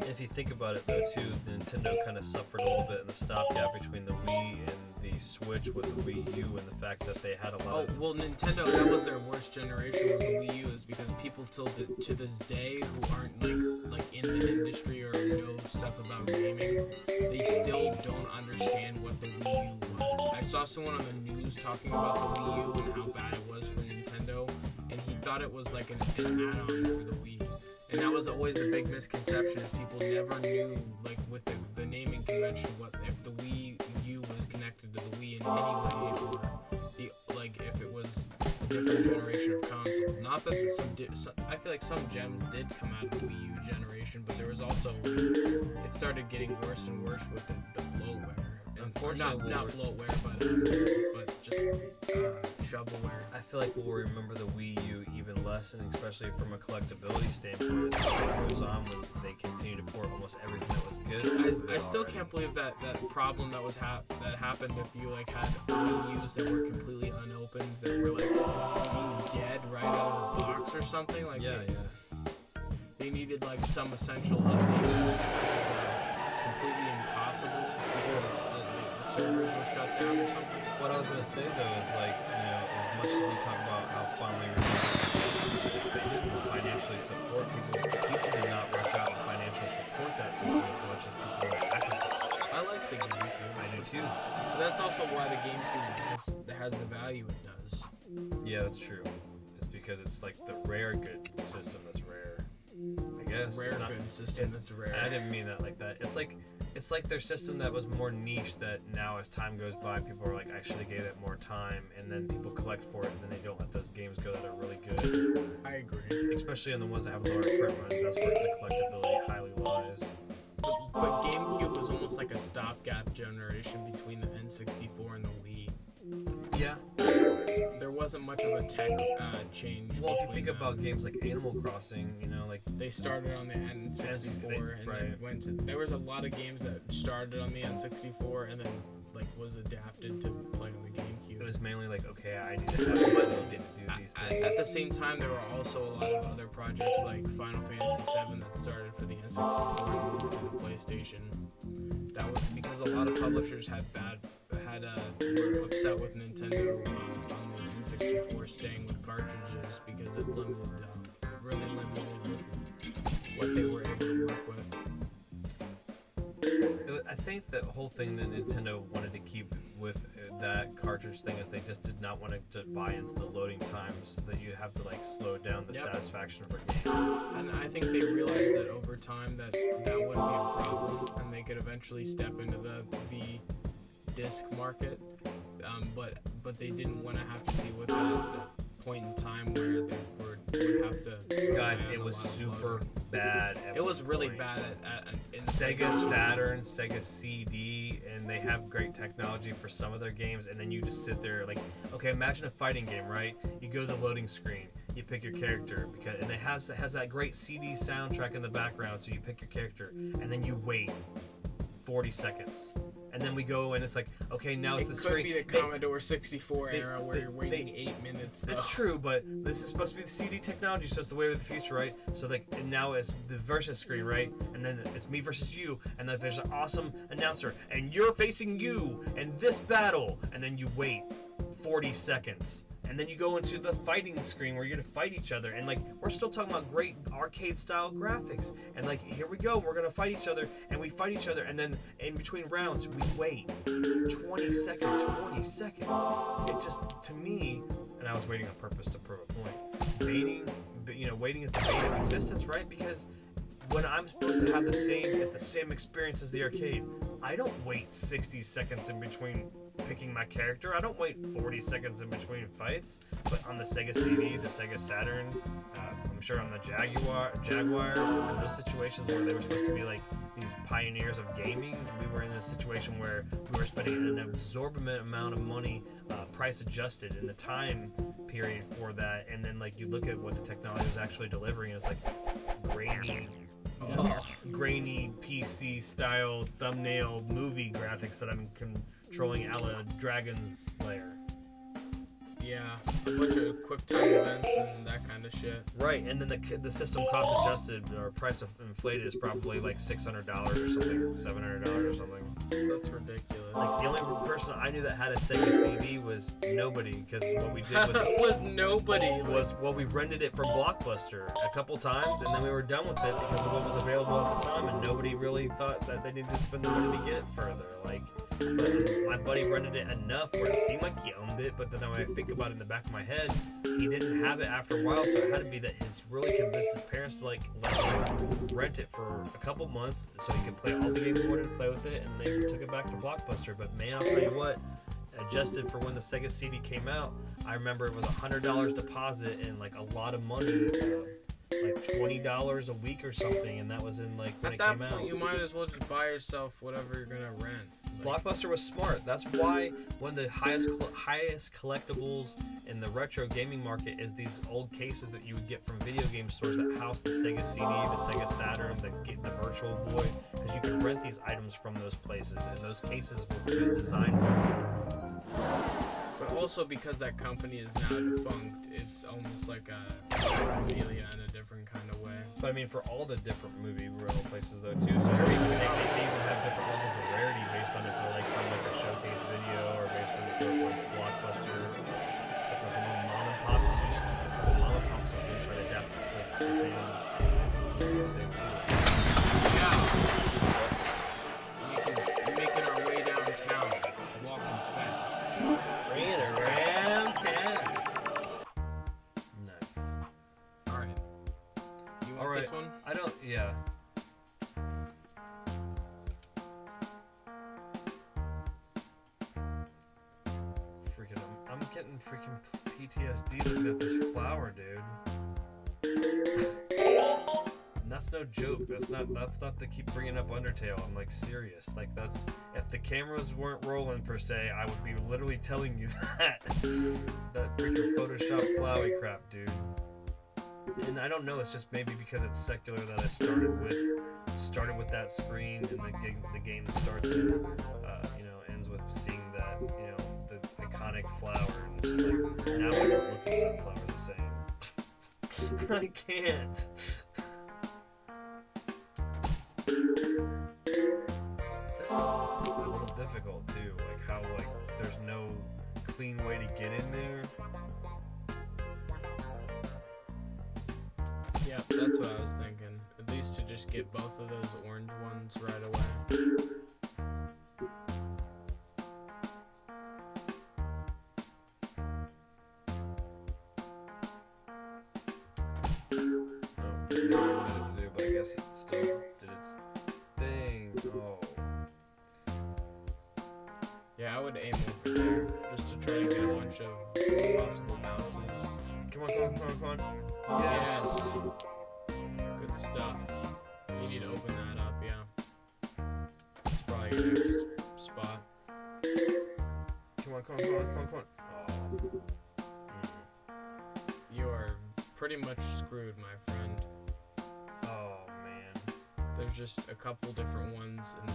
If you think about it, though, too, Nintendo kind of suffered a little bit in the stopgap between the Wii and the Switch with the Wii U, and the fact that they had a lot of... well, Nintendo, that was their worst generation, was the Wii U, is because people to this day who aren't like in the industry or know stuff about gaming, they still don't understand what the Wii U was. I saw someone on the news talking about the Wii U and how bad it was for Nintendo, and he thought it was like an add-on for the Wii. And that was always the big misconception, is people never knew, like, with the naming convention, what if the Wii U was connected to the Wii in any way, or if it was a different generation of console. Not that I feel like some gems did come out of the Wii U generation, but there was also, it started getting worse and worse with the bloatware. Unfortunately, not bloatware, but just shovelware. I feel like we'll remember the Wii U even less less, and especially from a collectability standpoint, as time goes on, when they continue to port almost everything that was good. I still can't believe that problem that was that happened if you like had menus that were completely unopened that were like being dead right out of the box or something like yeah. They needed like some essential updates. It was completely impossible because the servers were shut down or something. What I was gonna say though is like, as much as we talk about how finally they didn't financially support people did not rush out and financially support that system as much as people were acting for it. I like the GameCube. I do too. But that's also why the GameCube has the value it does. Yeah, that's true. It's because it's like the rare good system that's rare. I guess. Rare good system that's rare. I didn't mean that like that. It's like their system that was more niche that now as time goes by people are like, I should have gave it more time, and then people collect for it and then they don't let those games go that are really good. I agree. Especially on the ones that have lower print runs, that's where the collectability highly lies. But GameCube was almost like a stopgap generation between the N64 and the Wii. Yeah. There wasn't much of a tech change. Well, if you think about games like Animal Crossing, like they started on the N64 and then went to. There was a lot of games that started on the N64 and then like was adapted to play on the GameCube. It was mainly like, okay, I need to have money to do these things. At the same time, there were also a lot of other projects like Final Fantasy VII that started for the N64 and moved to the PlayStation. That was because a lot of publishers were upset with Nintendo on the N64 staying with cartridges because it really limited what they were able to work with. I think the whole thing that Nintendo wanted to keep with that cartridge thing is they just did not want to buy into the loading times that you have to like slow down the satisfaction for games. And I think they realized that over time that wouldn't be a problem and they could eventually step into the disc market. But they didn't want to have to deal with that point in time where they would have to. Guys, it was super bad. It was really bad at Sega Saturn, Sega CD, and they have great technology for some of their games. And then you just sit there like, okay, imagine a fighting game, right? You go to the loading screen, you pick your character, and it has that great CD soundtrack in the background. So you pick your character, and then you wait 40 seconds. And then we go and it's like, okay, now it's the screen. It could be the Commodore 64 era where you're waiting 8 minutes. That's true, but this is supposed to be the CD technology, so it's the way of the future, right? So and now it's the versus screen, right? And then it's me versus you, and then there's an awesome announcer, and you're facing you in this battle, and then you wait 40 seconds. And then you go into the fighting screen where you're gonna fight each other, and like we're still talking about great arcade style graphics. And like here we go, we're gonna fight each other, and we fight each other, and then in between rounds we wait 20 seconds, 40 seconds. It just, to me, and I was waiting on purpose to prove a point. Waiting is the bane of existence, right? Because when I'm supposed to have the same experience as the arcade, I don't wait 60 seconds in between picking my character. I don't wait 40 seconds in between fights. But on the Sega CD, the Sega Saturn, I'm sure on the Jaguar, in those situations where they were supposed to be like these pioneers of gaming, we were in a situation where we were spending an exorbitant amount of money, price adjusted, in the time period for that. And then like you look at what the technology was actually delivering, and it's like grainy PC style thumbnail movie graphics that I'm controlling a la Dragon's Lair. Yeah, a bunch of quick time events and that kind of shit. Right, and then the system cost adjusted or price inflated is probably like $600 or something, $700 or something. That's ridiculous. Like the only person I knew that had a Sega CD was nobody, because what we did was nobody. We rented it from Blockbuster a couple times, and then we were done with it because of what was available at the time, and nobody really thought that they needed to spend the money to get it further. But my buddy rented it enough where it seemed like he owned it, but then when I think about it in the back of my head, he didn't have it after a while, so it had to be that he's really convinced his parents to like let him rent it for a couple months so he could play all the games he wanted to play with it, and they took it back to Blockbuster. But man, I'll tell you what, adjusted for when the Sega CD came out, I remember it was $100 deposit and like a lot of money, like $20 a week or something, and that was in like when it came out. At that point, you might as well just buy yourself whatever you're gonna rent. Blockbuster was smart. That's why one of the highest collectibles in the retro gaming market is these old cases that you would get from video game stores that house the Sega CD, the Sega Saturn, the Virtual Boy, because you could rent these items from those places, and those cases were good designed for you. But also because that company is now defunct, it's almost like a memorabilia in a different kind of way. But I mean, for all the different movie rental places though too, so they even have different levels of rarity based on if they're like from like a showcase video or based on if they're like Blockbuster, like a mom and pop. Because usually a couple mom and pops will try to adapt like the same too. Yeah. We're making our way downtown, walking fast. Bringing around town. Nice. All right. You want this one? I don't. Yeah. Freaking, I'm getting freaking PTSD looking at this flower, dude. And that's no joke. That's not to keep bringing up Undertale. I'm like serious. Like that's if the cameras weren't rolling per se, I would be literally telling you that. That freaking Photoshop flowy crap, dude. And I don't know. It's just maybe because it's secular that I started with that screen, and the game starts and ends with seeing that the iconic flower, and it's just like now I don't look at sunflower the same. I can't. This is a little difficult too, like how there's no clean way to get in there. Yeah, that's what I was thinking. At least to just get both of those orange ones right away. Oh, I didn't know what I wanted to do, but I guess it still did its thing. Oh. Yeah, I would aim over there just to try to get a bunch of possible bounces. Come on. Yes. Good stuff. You need to open that up, yeah. It's probably your next spot. Come on. Oh. You are pretty much screwed, my friend. Oh, man. There's just a couple different ones, and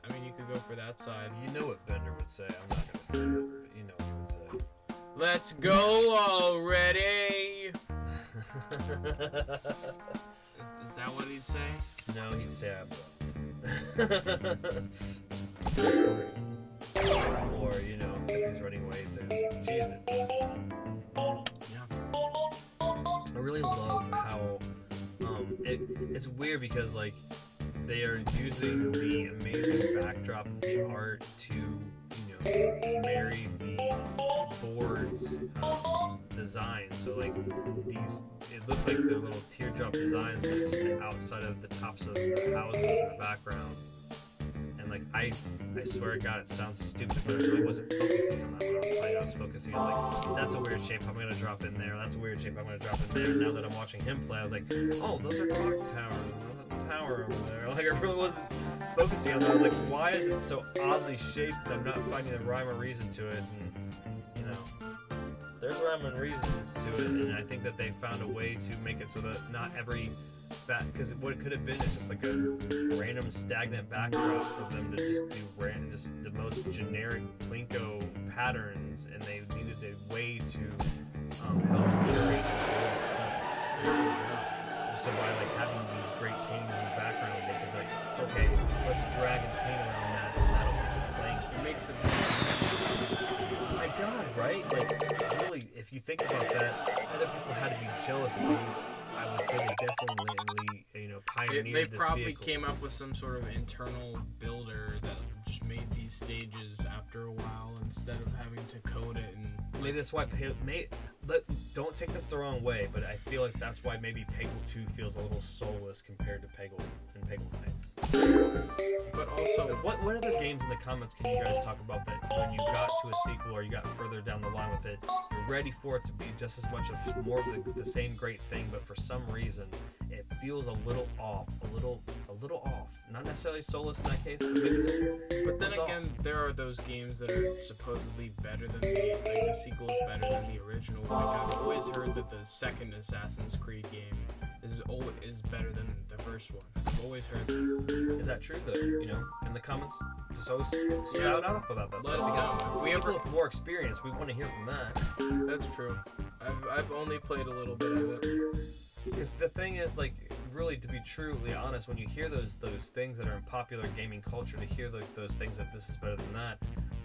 I mean, you could go for that side. You know what Bender would say. I'm not going to say it, but you know what he would say. Let's go already! Is that what he'd say? No, he'd say or, if he's running away, he'd say, cheese it. Yeah. I really love how, it's weird because, they are using the amazing backdrop of the art to, marry the board's design. So, it looks like they're little teardrop designs, but it's just the outside of the tops of the houses in the background. And, I swear to God, it sounds stupid, but I really wasn't focusing on that when I was playing. I was focusing on, that's a weird shape, I'm going to drop in there. That's a weird shape, I'm going to drop in there. Now that I'm watching him play, I was like, oh, those are clock towers. Tower over there. I really wasn't focusing on that. I was like, why is it so oddly shaped that I'm not finding a rhyme or reason to it? And, there's rhyme and reasons to it, and I think that they found a way to make it so that not every because what it could have been is just like a random stagnant backdrop for them to just do just the most generic Plinko patterns, and they needed a way to help curate the itself. So by having these great paintings in the background, they could okay, let's drag and paint around that, and that'll make the playing. It makes it easy to skate. Oh my God, right? Really, if you think about that, other people had to be jealous. I would say they definitely, pioneered They this probably vehicle. came up with some sort of internal builder that just made these stages after a while instead of having to code it and. Maybe that's why don't take this the wrong way, but I feel like that's why maybe Peggle 2 feels a little soulless compared to Peggle and Peggle Knights. But also, what other games in the comments can you guys talk about that when you got to a sequel or you got further down the line with it, you're ready for it to be just as much of more of the same great thing, but for some reason it feels a little off, a little off. Not necessarily soulless in that case, but maybe just. But then feels off. again, there are those games that are supposedly better than the sequel is better than the original. Like I've always heard that the second Assassin's Creed game is better than the first one. I've always heard that. Is that true though? You know, in the comments, just always spout out about that Let stuff us because know. If we people ever, with more experience, we want to hear from that. that's true. I've only played a little bit of it. Because the thing is, like, really, to be truly honest, when you hear those things that are in popular gaming culture, to hear those things that this is better than that,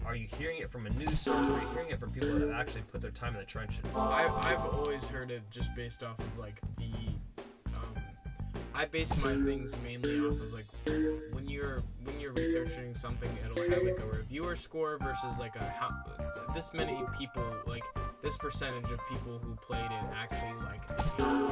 are you hearing it from a news source, or are you hearing it from people that have actually put their time in the trenches? I've always heard it just based off of like the. I base my things mainly off of like when you're researching something, it'll have like a reviewer score versus like this many people, like this percentage of people who played it actually like the game.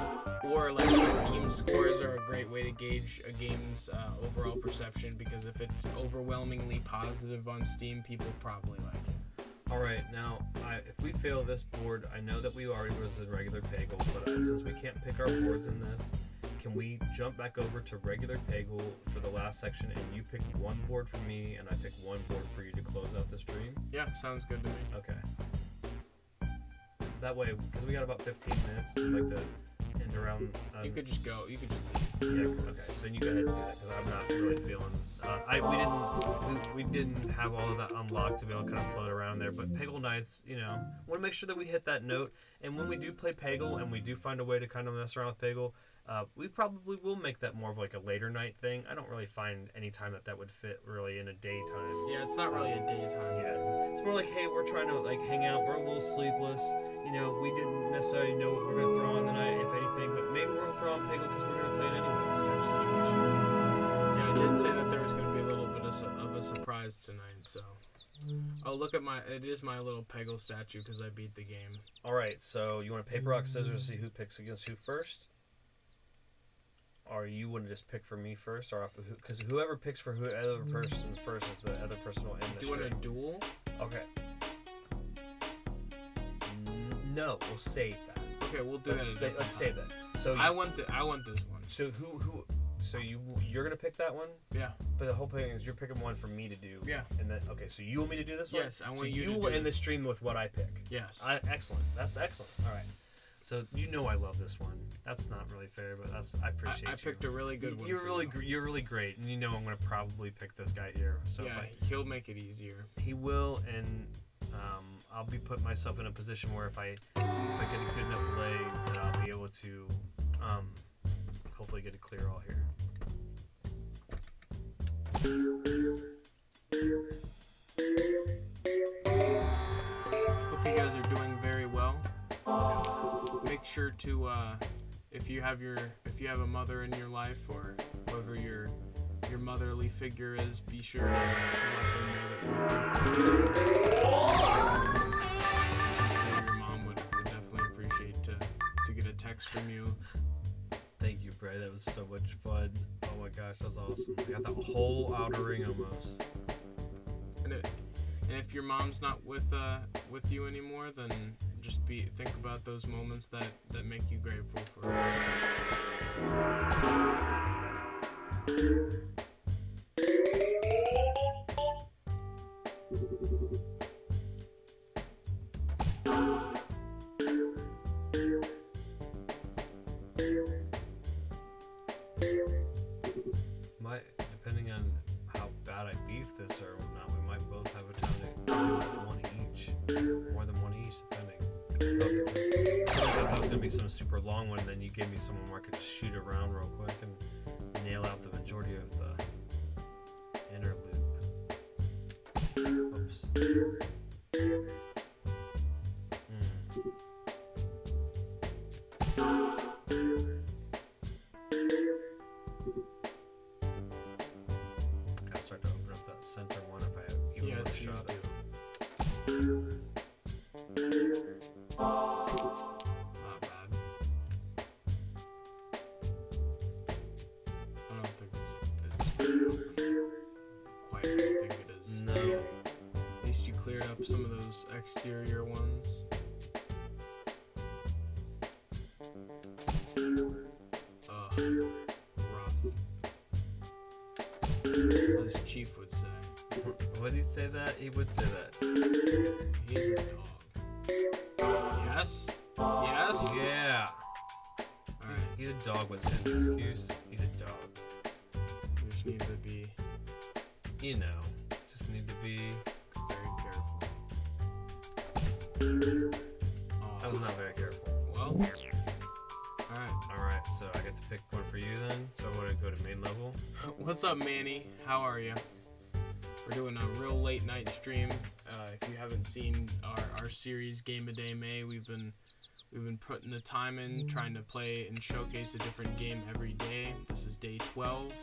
Or like Steam scores are a great way to gauge a game's overall perception, because if it's overwhelmingly positive on Steam, people probably like it. Alright, now, if we fail this board, I know that we already was in regular Peggle, but since we can't pick our boards in this, can we jump back over to regular Peggle for the last section, and you pick one board for me, and I pick one board for you to close out the stream? Yeah, sounds good to me. Okay. That way, because we got about 15 minutes, I'd like to end around... You could just go. You could just leave. Yeah, okay. Then you go ahead and do that, because I'm not really feeling... we didn't have all of that unlocked to be able to kind of float around there, but Peggle Nights, you know, want to make sure that we hit that note, and when we do play Peggle, and we do find a way to kind of mess around with Peggle, we probably will make that more of like a later night thing. I don't really find any time that would fit really in a daytime. Yeah, it's not really a daytime. Yeah, it's more like, hey, we're trying to like hang out. We're a little sleepless. You know, we didn't necessarily know what we're gonna throw on the night, if anything, but maybe we're gonna throw on Peggle because we're gonna play it anyways. Type of situation. Yeah, I did say that there was gonna be a little bit of a surprise tonight. So, oh, look at it is my little Peggle statue because I beat the game. All right, so you want to paper rock scissors to see who picks against who first? Or you want to just pick for me first, or because whoever picks for whoever person first is the other person will end the Do you want a stream. duel? Okay. No, we'll save that. Okay, we'll do that. Let's save that. So I want this one. So so you're gonna pick that one? Yeah. But the whole thing is you're picking one for me to do. Yeah. And then okay, so you want me to do this one? Yes, I want so you to will do end the stream with what I pick. Yes. Excellent. That's excellent. All right. So you know I love this one. That's not really fair, but I appreciate you. I picked a really good one. You're really great, and you know I'm gonna probably pick this guy here. So yeah, he'll make it easier. He will, and I'll be putting myself in a position where if I get a good enough lay, that I'll be able to hopefully get a clear all here. Hope you guys are doing very well. Make sure to if you have a mother in your life, or whoever your motherly figure is, be sure to let them know that your mom would definitely appreciate to get a text from you. Thank you, Bray. That was so much fun. Oh my gosh, that was awesome. I got that whole outer ring almost. And if your mom's not with you anymore, then just think about those moments that make you grateful for her. Depending on how bad I beef this or not, we might both have a time to do one each. More than one each, depending. I thought it was going to be some super long one, and then you gave me someone where I could just shoot around real quick and nail out the majority of the inner loop. Oops. I'll start to open up that center one if I have even more shot at it. Not bad. I don't think it's quite what I think it is. No. At least you cleared up some of those exterior ones. Ugh. say that, he would say that. He's a dog. Yes? Yes? Yeah. Alright, He's a dog. What's his excuse? He's a dog. we just need to be You know, just need to be. very careful. I was not very careful. Well, alright. Alright, so I get to pick one for you then. So I want to go to main level. What's up, Manny? How are you? We're doing a real late night stream. If you haven't seen our series Game a Day May, we've been putting the time in, trying to play and showcase a different game every day. This is day 12,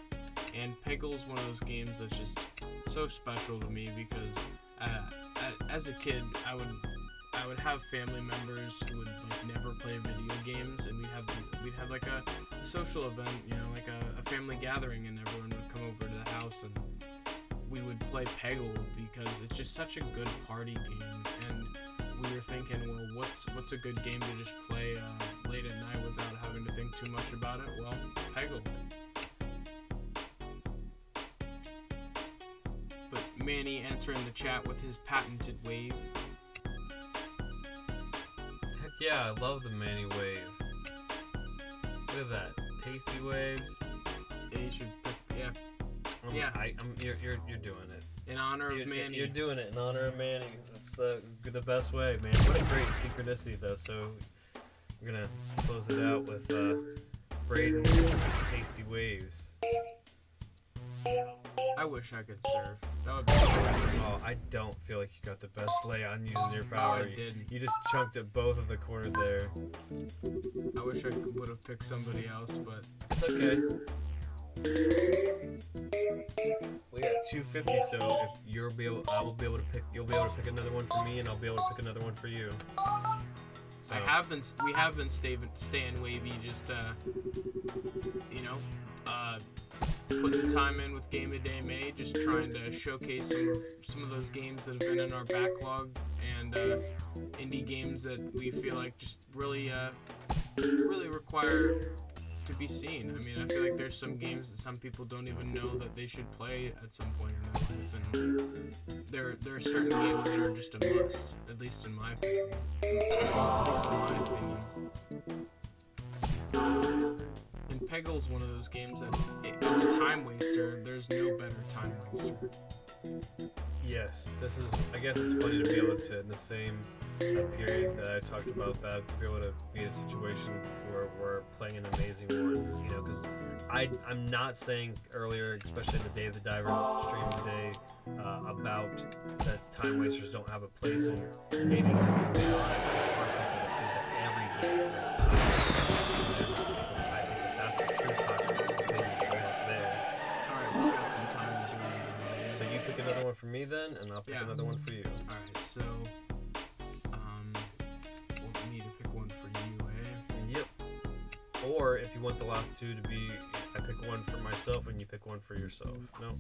and Peggle is one of those games that's just so special to me because as a kid, I would have family members who would like never play video games, and we'd have like a social event, you know, like a family gathering, and everyone would come over to the house and we would play Peggle because it's just such a good party game. And we were thinking, well, what's a good game to just play late at night without having to think too much about it? Well, Peggle. But Manny entering the chat with his patented wave. Heck yeah, I love the Manny wave. Look at that. Tasty waves. Yeah, you should pick, yeah. Yeah. You're doing it. In honor of Manny. You're doing it in honor of Manny. That's the best way, man. What a great synchronicity, though. So we're gonna close it out with Braden Tasty Waves. I wish I could serve. That would be so awesome. Oh, I don't feel like you got the best lay on using your power. No, I didn't. You just chunked at both of the corners there. I wish I would have picked somebody else, but It's okay. We got 250, so if you'll be able to pick another one for me, and I'll be able to pick another one for you. So, we have been staying wavy, just putting the time in with Game a Day May, just trying to showcase some of those games that have been in our backlog, and indie games that we feel like just really require to be seen. I mean, I feel like there's some games that some people don't even know that they should play at some point in their life, and there are certain games that are just a must, at least in my opinion. And Peggle's one of those games that is a time waster. There's no better time waster. yes, I guess it's funny to be able to, in the same period that I talked about that, to be able to be in a situation where we're playing an amazing one, you know, because I'm not saying earlier, especially in the Day of the Diver stream today, about that time wasters don't have a place in gaming, because to be honest, there are people that think that every game is a time waster. I think that's the true toxic opinion right there. Alright, we've got some time to do it. So you pick another one for me then, and I'll pick another one for you. Alright, so we need to pick one for you, eh? Yep. Or if you want the last two to be, I pick one for myself and you pick one for yourself. No?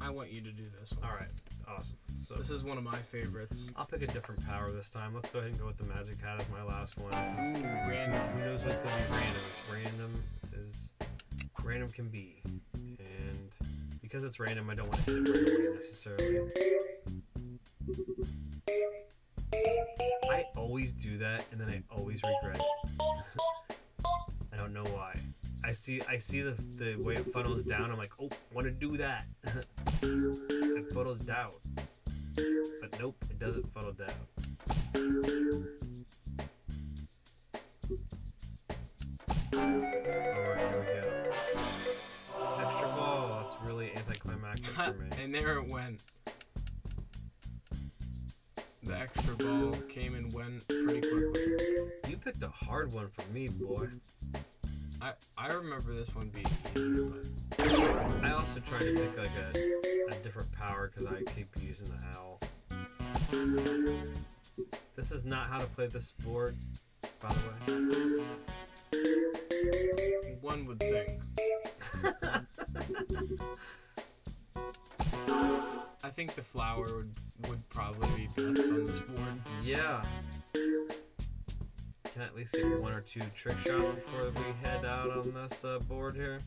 I want you to do this one. Alright, awesome. So This is one of my favorites. I'll pick a different power this time. Let's go ahead and go with the Magic Hat as my last one. Ooh, random. Who knows what's going to be random? Random can be. And because it's random, I don't want to hit it right away necessarily. I always do that, and then I always regret it. I don't know why. I see the way it funnels down. I'm like, oh, want to do that. It funnels down, but nope, it doesn't funnel down. Alright, here we go. Extra ball. That's really anticlimactic for me. And there it went. The extra ball came and went pretty quickly. You picked a hard one for me, boy. I remember this one being easy, but I also tried to pick like a different power because I keep using the owl. This is not how to play this sport, by the way. one would think. I think the flower would probably be best on this board. Yeah. Can I at least get one or two trick shots before we head out on this board here?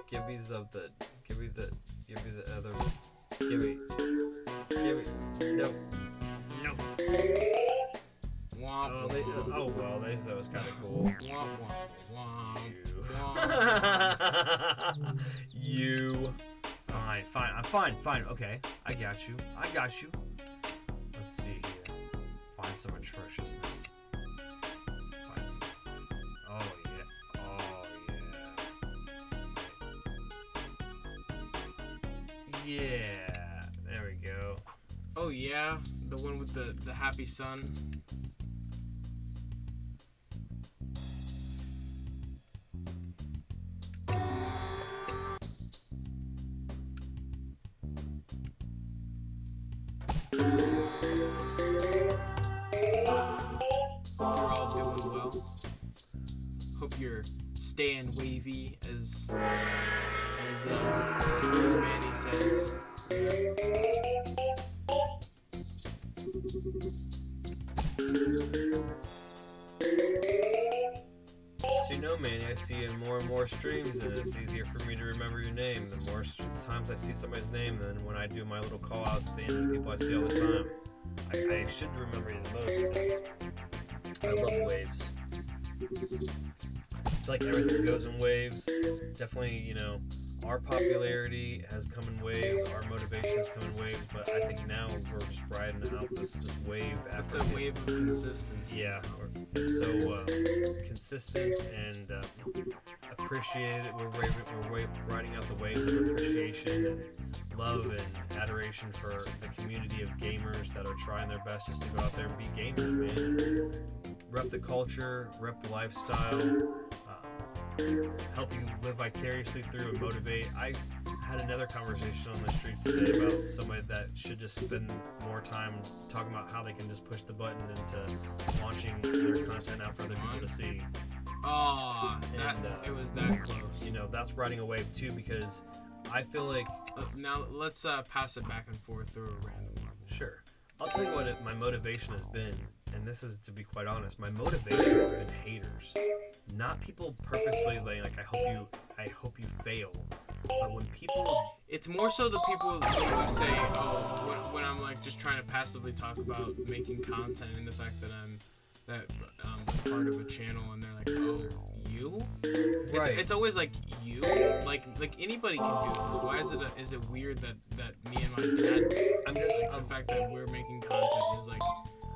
Give me the Give me the other. Give me. No. No. Oh, well, that was kind of cool. You. Fine. Okay, I got you. Let's see here. Find some atrociousness. Oh yeah. Yeah. There we go. Oh yeah, the one with the happy sun. We're all doing well. Hope you're staying wavy, as Manny says. So Manny, I see you in more and more streams, and it's easier for me to remember your name. The more times I see somebody's name, than when I do my little call-outs to the end of the people I see all the time. I should remember you the most, because I love waves. It's like everything goes in waves. Definitely, our popularity has come in waves, our motivation has come in waves, but I think now we're just riding out this wave. It's a wave of consistency. Yeah, it's so consistent and appreciated. We're riding out the waves of appreciation and love and adoration for the community of gamers that are trying their best just to go out there and be gamers, man. Rep the culture, rep the lifestyle, help you live vicariously through and motivate. I had another conversation on the streets today about somebody that should just spend more time talking about how they can just push the button into launching their content out for other people to see. It was that close. That's riding a wave too, because I feel like... now let's pass it back and forth through a random level. Sure. I'll tell you what my motivation has been, and this is to be quite honest, my motivation has been haters. Not people purposefully like I hope you fail. But when people... It's more so the people who say, when I'm like just trying to passively talk about making content and the fact that I'm part of a channel, and they're like, oh, you? Right. It's always like, you? Like anybody can do this. Why is it weird that me and my dad, the fact that we're making content is like,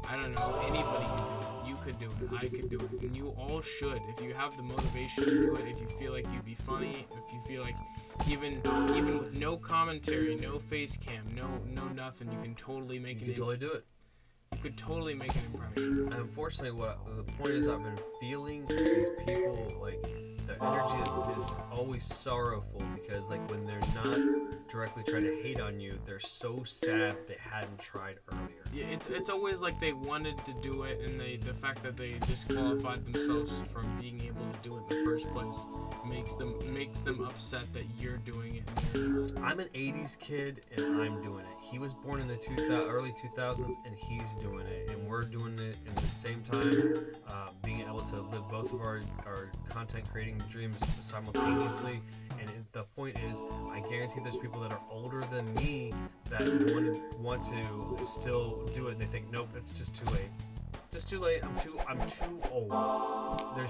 I don't know, anybody can do it. You could do it, I could do it, and you all should. If you have the motivation to do it, if you feel like you'd be funny, if you feel like even with no commentary, no face cam, no nothing, you can totally make You could totally make an impression. And unfortunately, the point is, I've been feeling these people, like, their energy is always sorrowful, because like when they're not directly trying to hate on you, they're so sad they hadn't tried earlier. Yeah, it's always like they wanted to do it, and the fact that they disqualified themselves from being able to do it in the first place makes them upset that you're doing it. I'm an 80s kid, and I'm doing it. He was born in the early 2000s, and he's doing it, and we're doing it in the same time, being able to live both of our content creating dreams simultaneously. And the point is, I guarantee there's people that are older than me that want to still do it, and they think, nope, it's just too late. Just too late. I'm too old. I've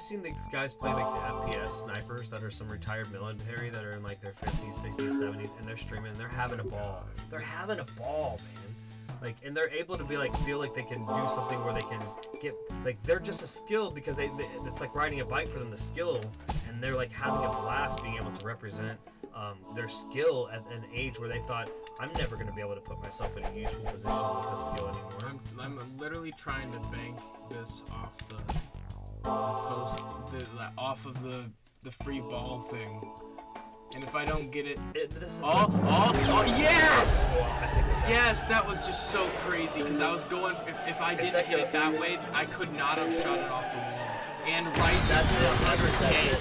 seen these guys play these FPS snipers that are some retired military that are in like their 50s, 60s, 70s, and they're streaming and they're having a ball. They're having a ball, man. Like, and they're able to feel like they can do something where they can get, like, they're just a skill because it's like riding a bike for them, the skill, and they're like having a blast being able to represent their skill at an age where they thought, I'm never going to be able to put myself in a useful position with this skill anymore. I'm literally trying to bank this off the free ball thing. And if I don't get it, yes! Yes, that was just so crazy, because I was going, if I didn't hit it that way, I could not have shot it off the wall. And right, that's 100K.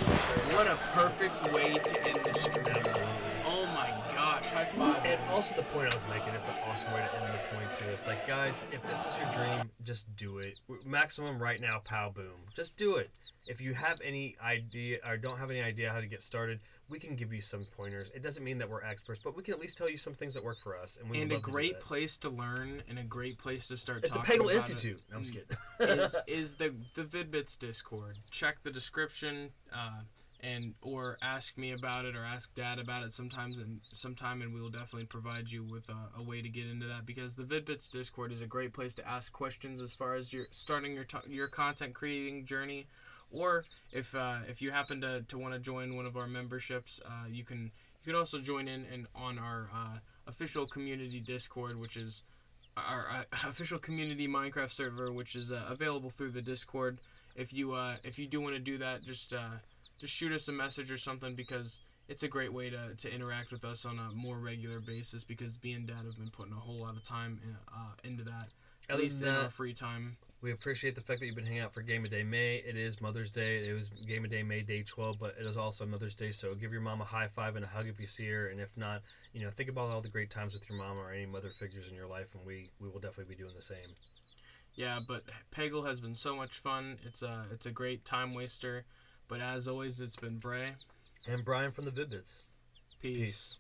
What a perfect way to end the stream. Absolutely. Oh my gosh, high five. And also the point I was making is an awesome way to end the point to us. Like, guys, if this is your dream, just do it. Maximum right now, pow boom. Just do it. If you have any idea or don't have any idea how to get started, we can give you some pointers. It doesn't mean that we're experts, but we can at least tell you some things that work for us. And a great place to learn and a great place to start it's talking the Peggle about Institute. No, I'm just kidding. is the Vid-Bits Discord. Check the description and or ask me about it or ask Dad about it sometime, and we will definitely provide you with a way to get into that, because the Vid-Bits Discord is a great place to ask questions as far as you're starting your content creating journey, or if you happen to want to join one of our memberships, you could also join in and on our official community Discord, which is our official community Minecraft server, which is available through the Discord. If you do want to do that, just shoot us a message or something, because it's a great way to interact with us on a more regular basis, because me and Dad have been putting a whole lot of time into that, at least in our free time. We appreciate the fact that you've been hanging out for Game of Day May. It is Mother's Day. It was Game of Day May Day 12, but it is also Mother's Day, so give your mom a high five and a hug if you see her, and if not, think about all the great times with your mom or any mother figures in your life, and we will definitely be doing the same. Yeah, but Peggle has been so much fun. It's a great time waster. But as always, it's been Bray. And Brian from the Vid-Bits. Peace.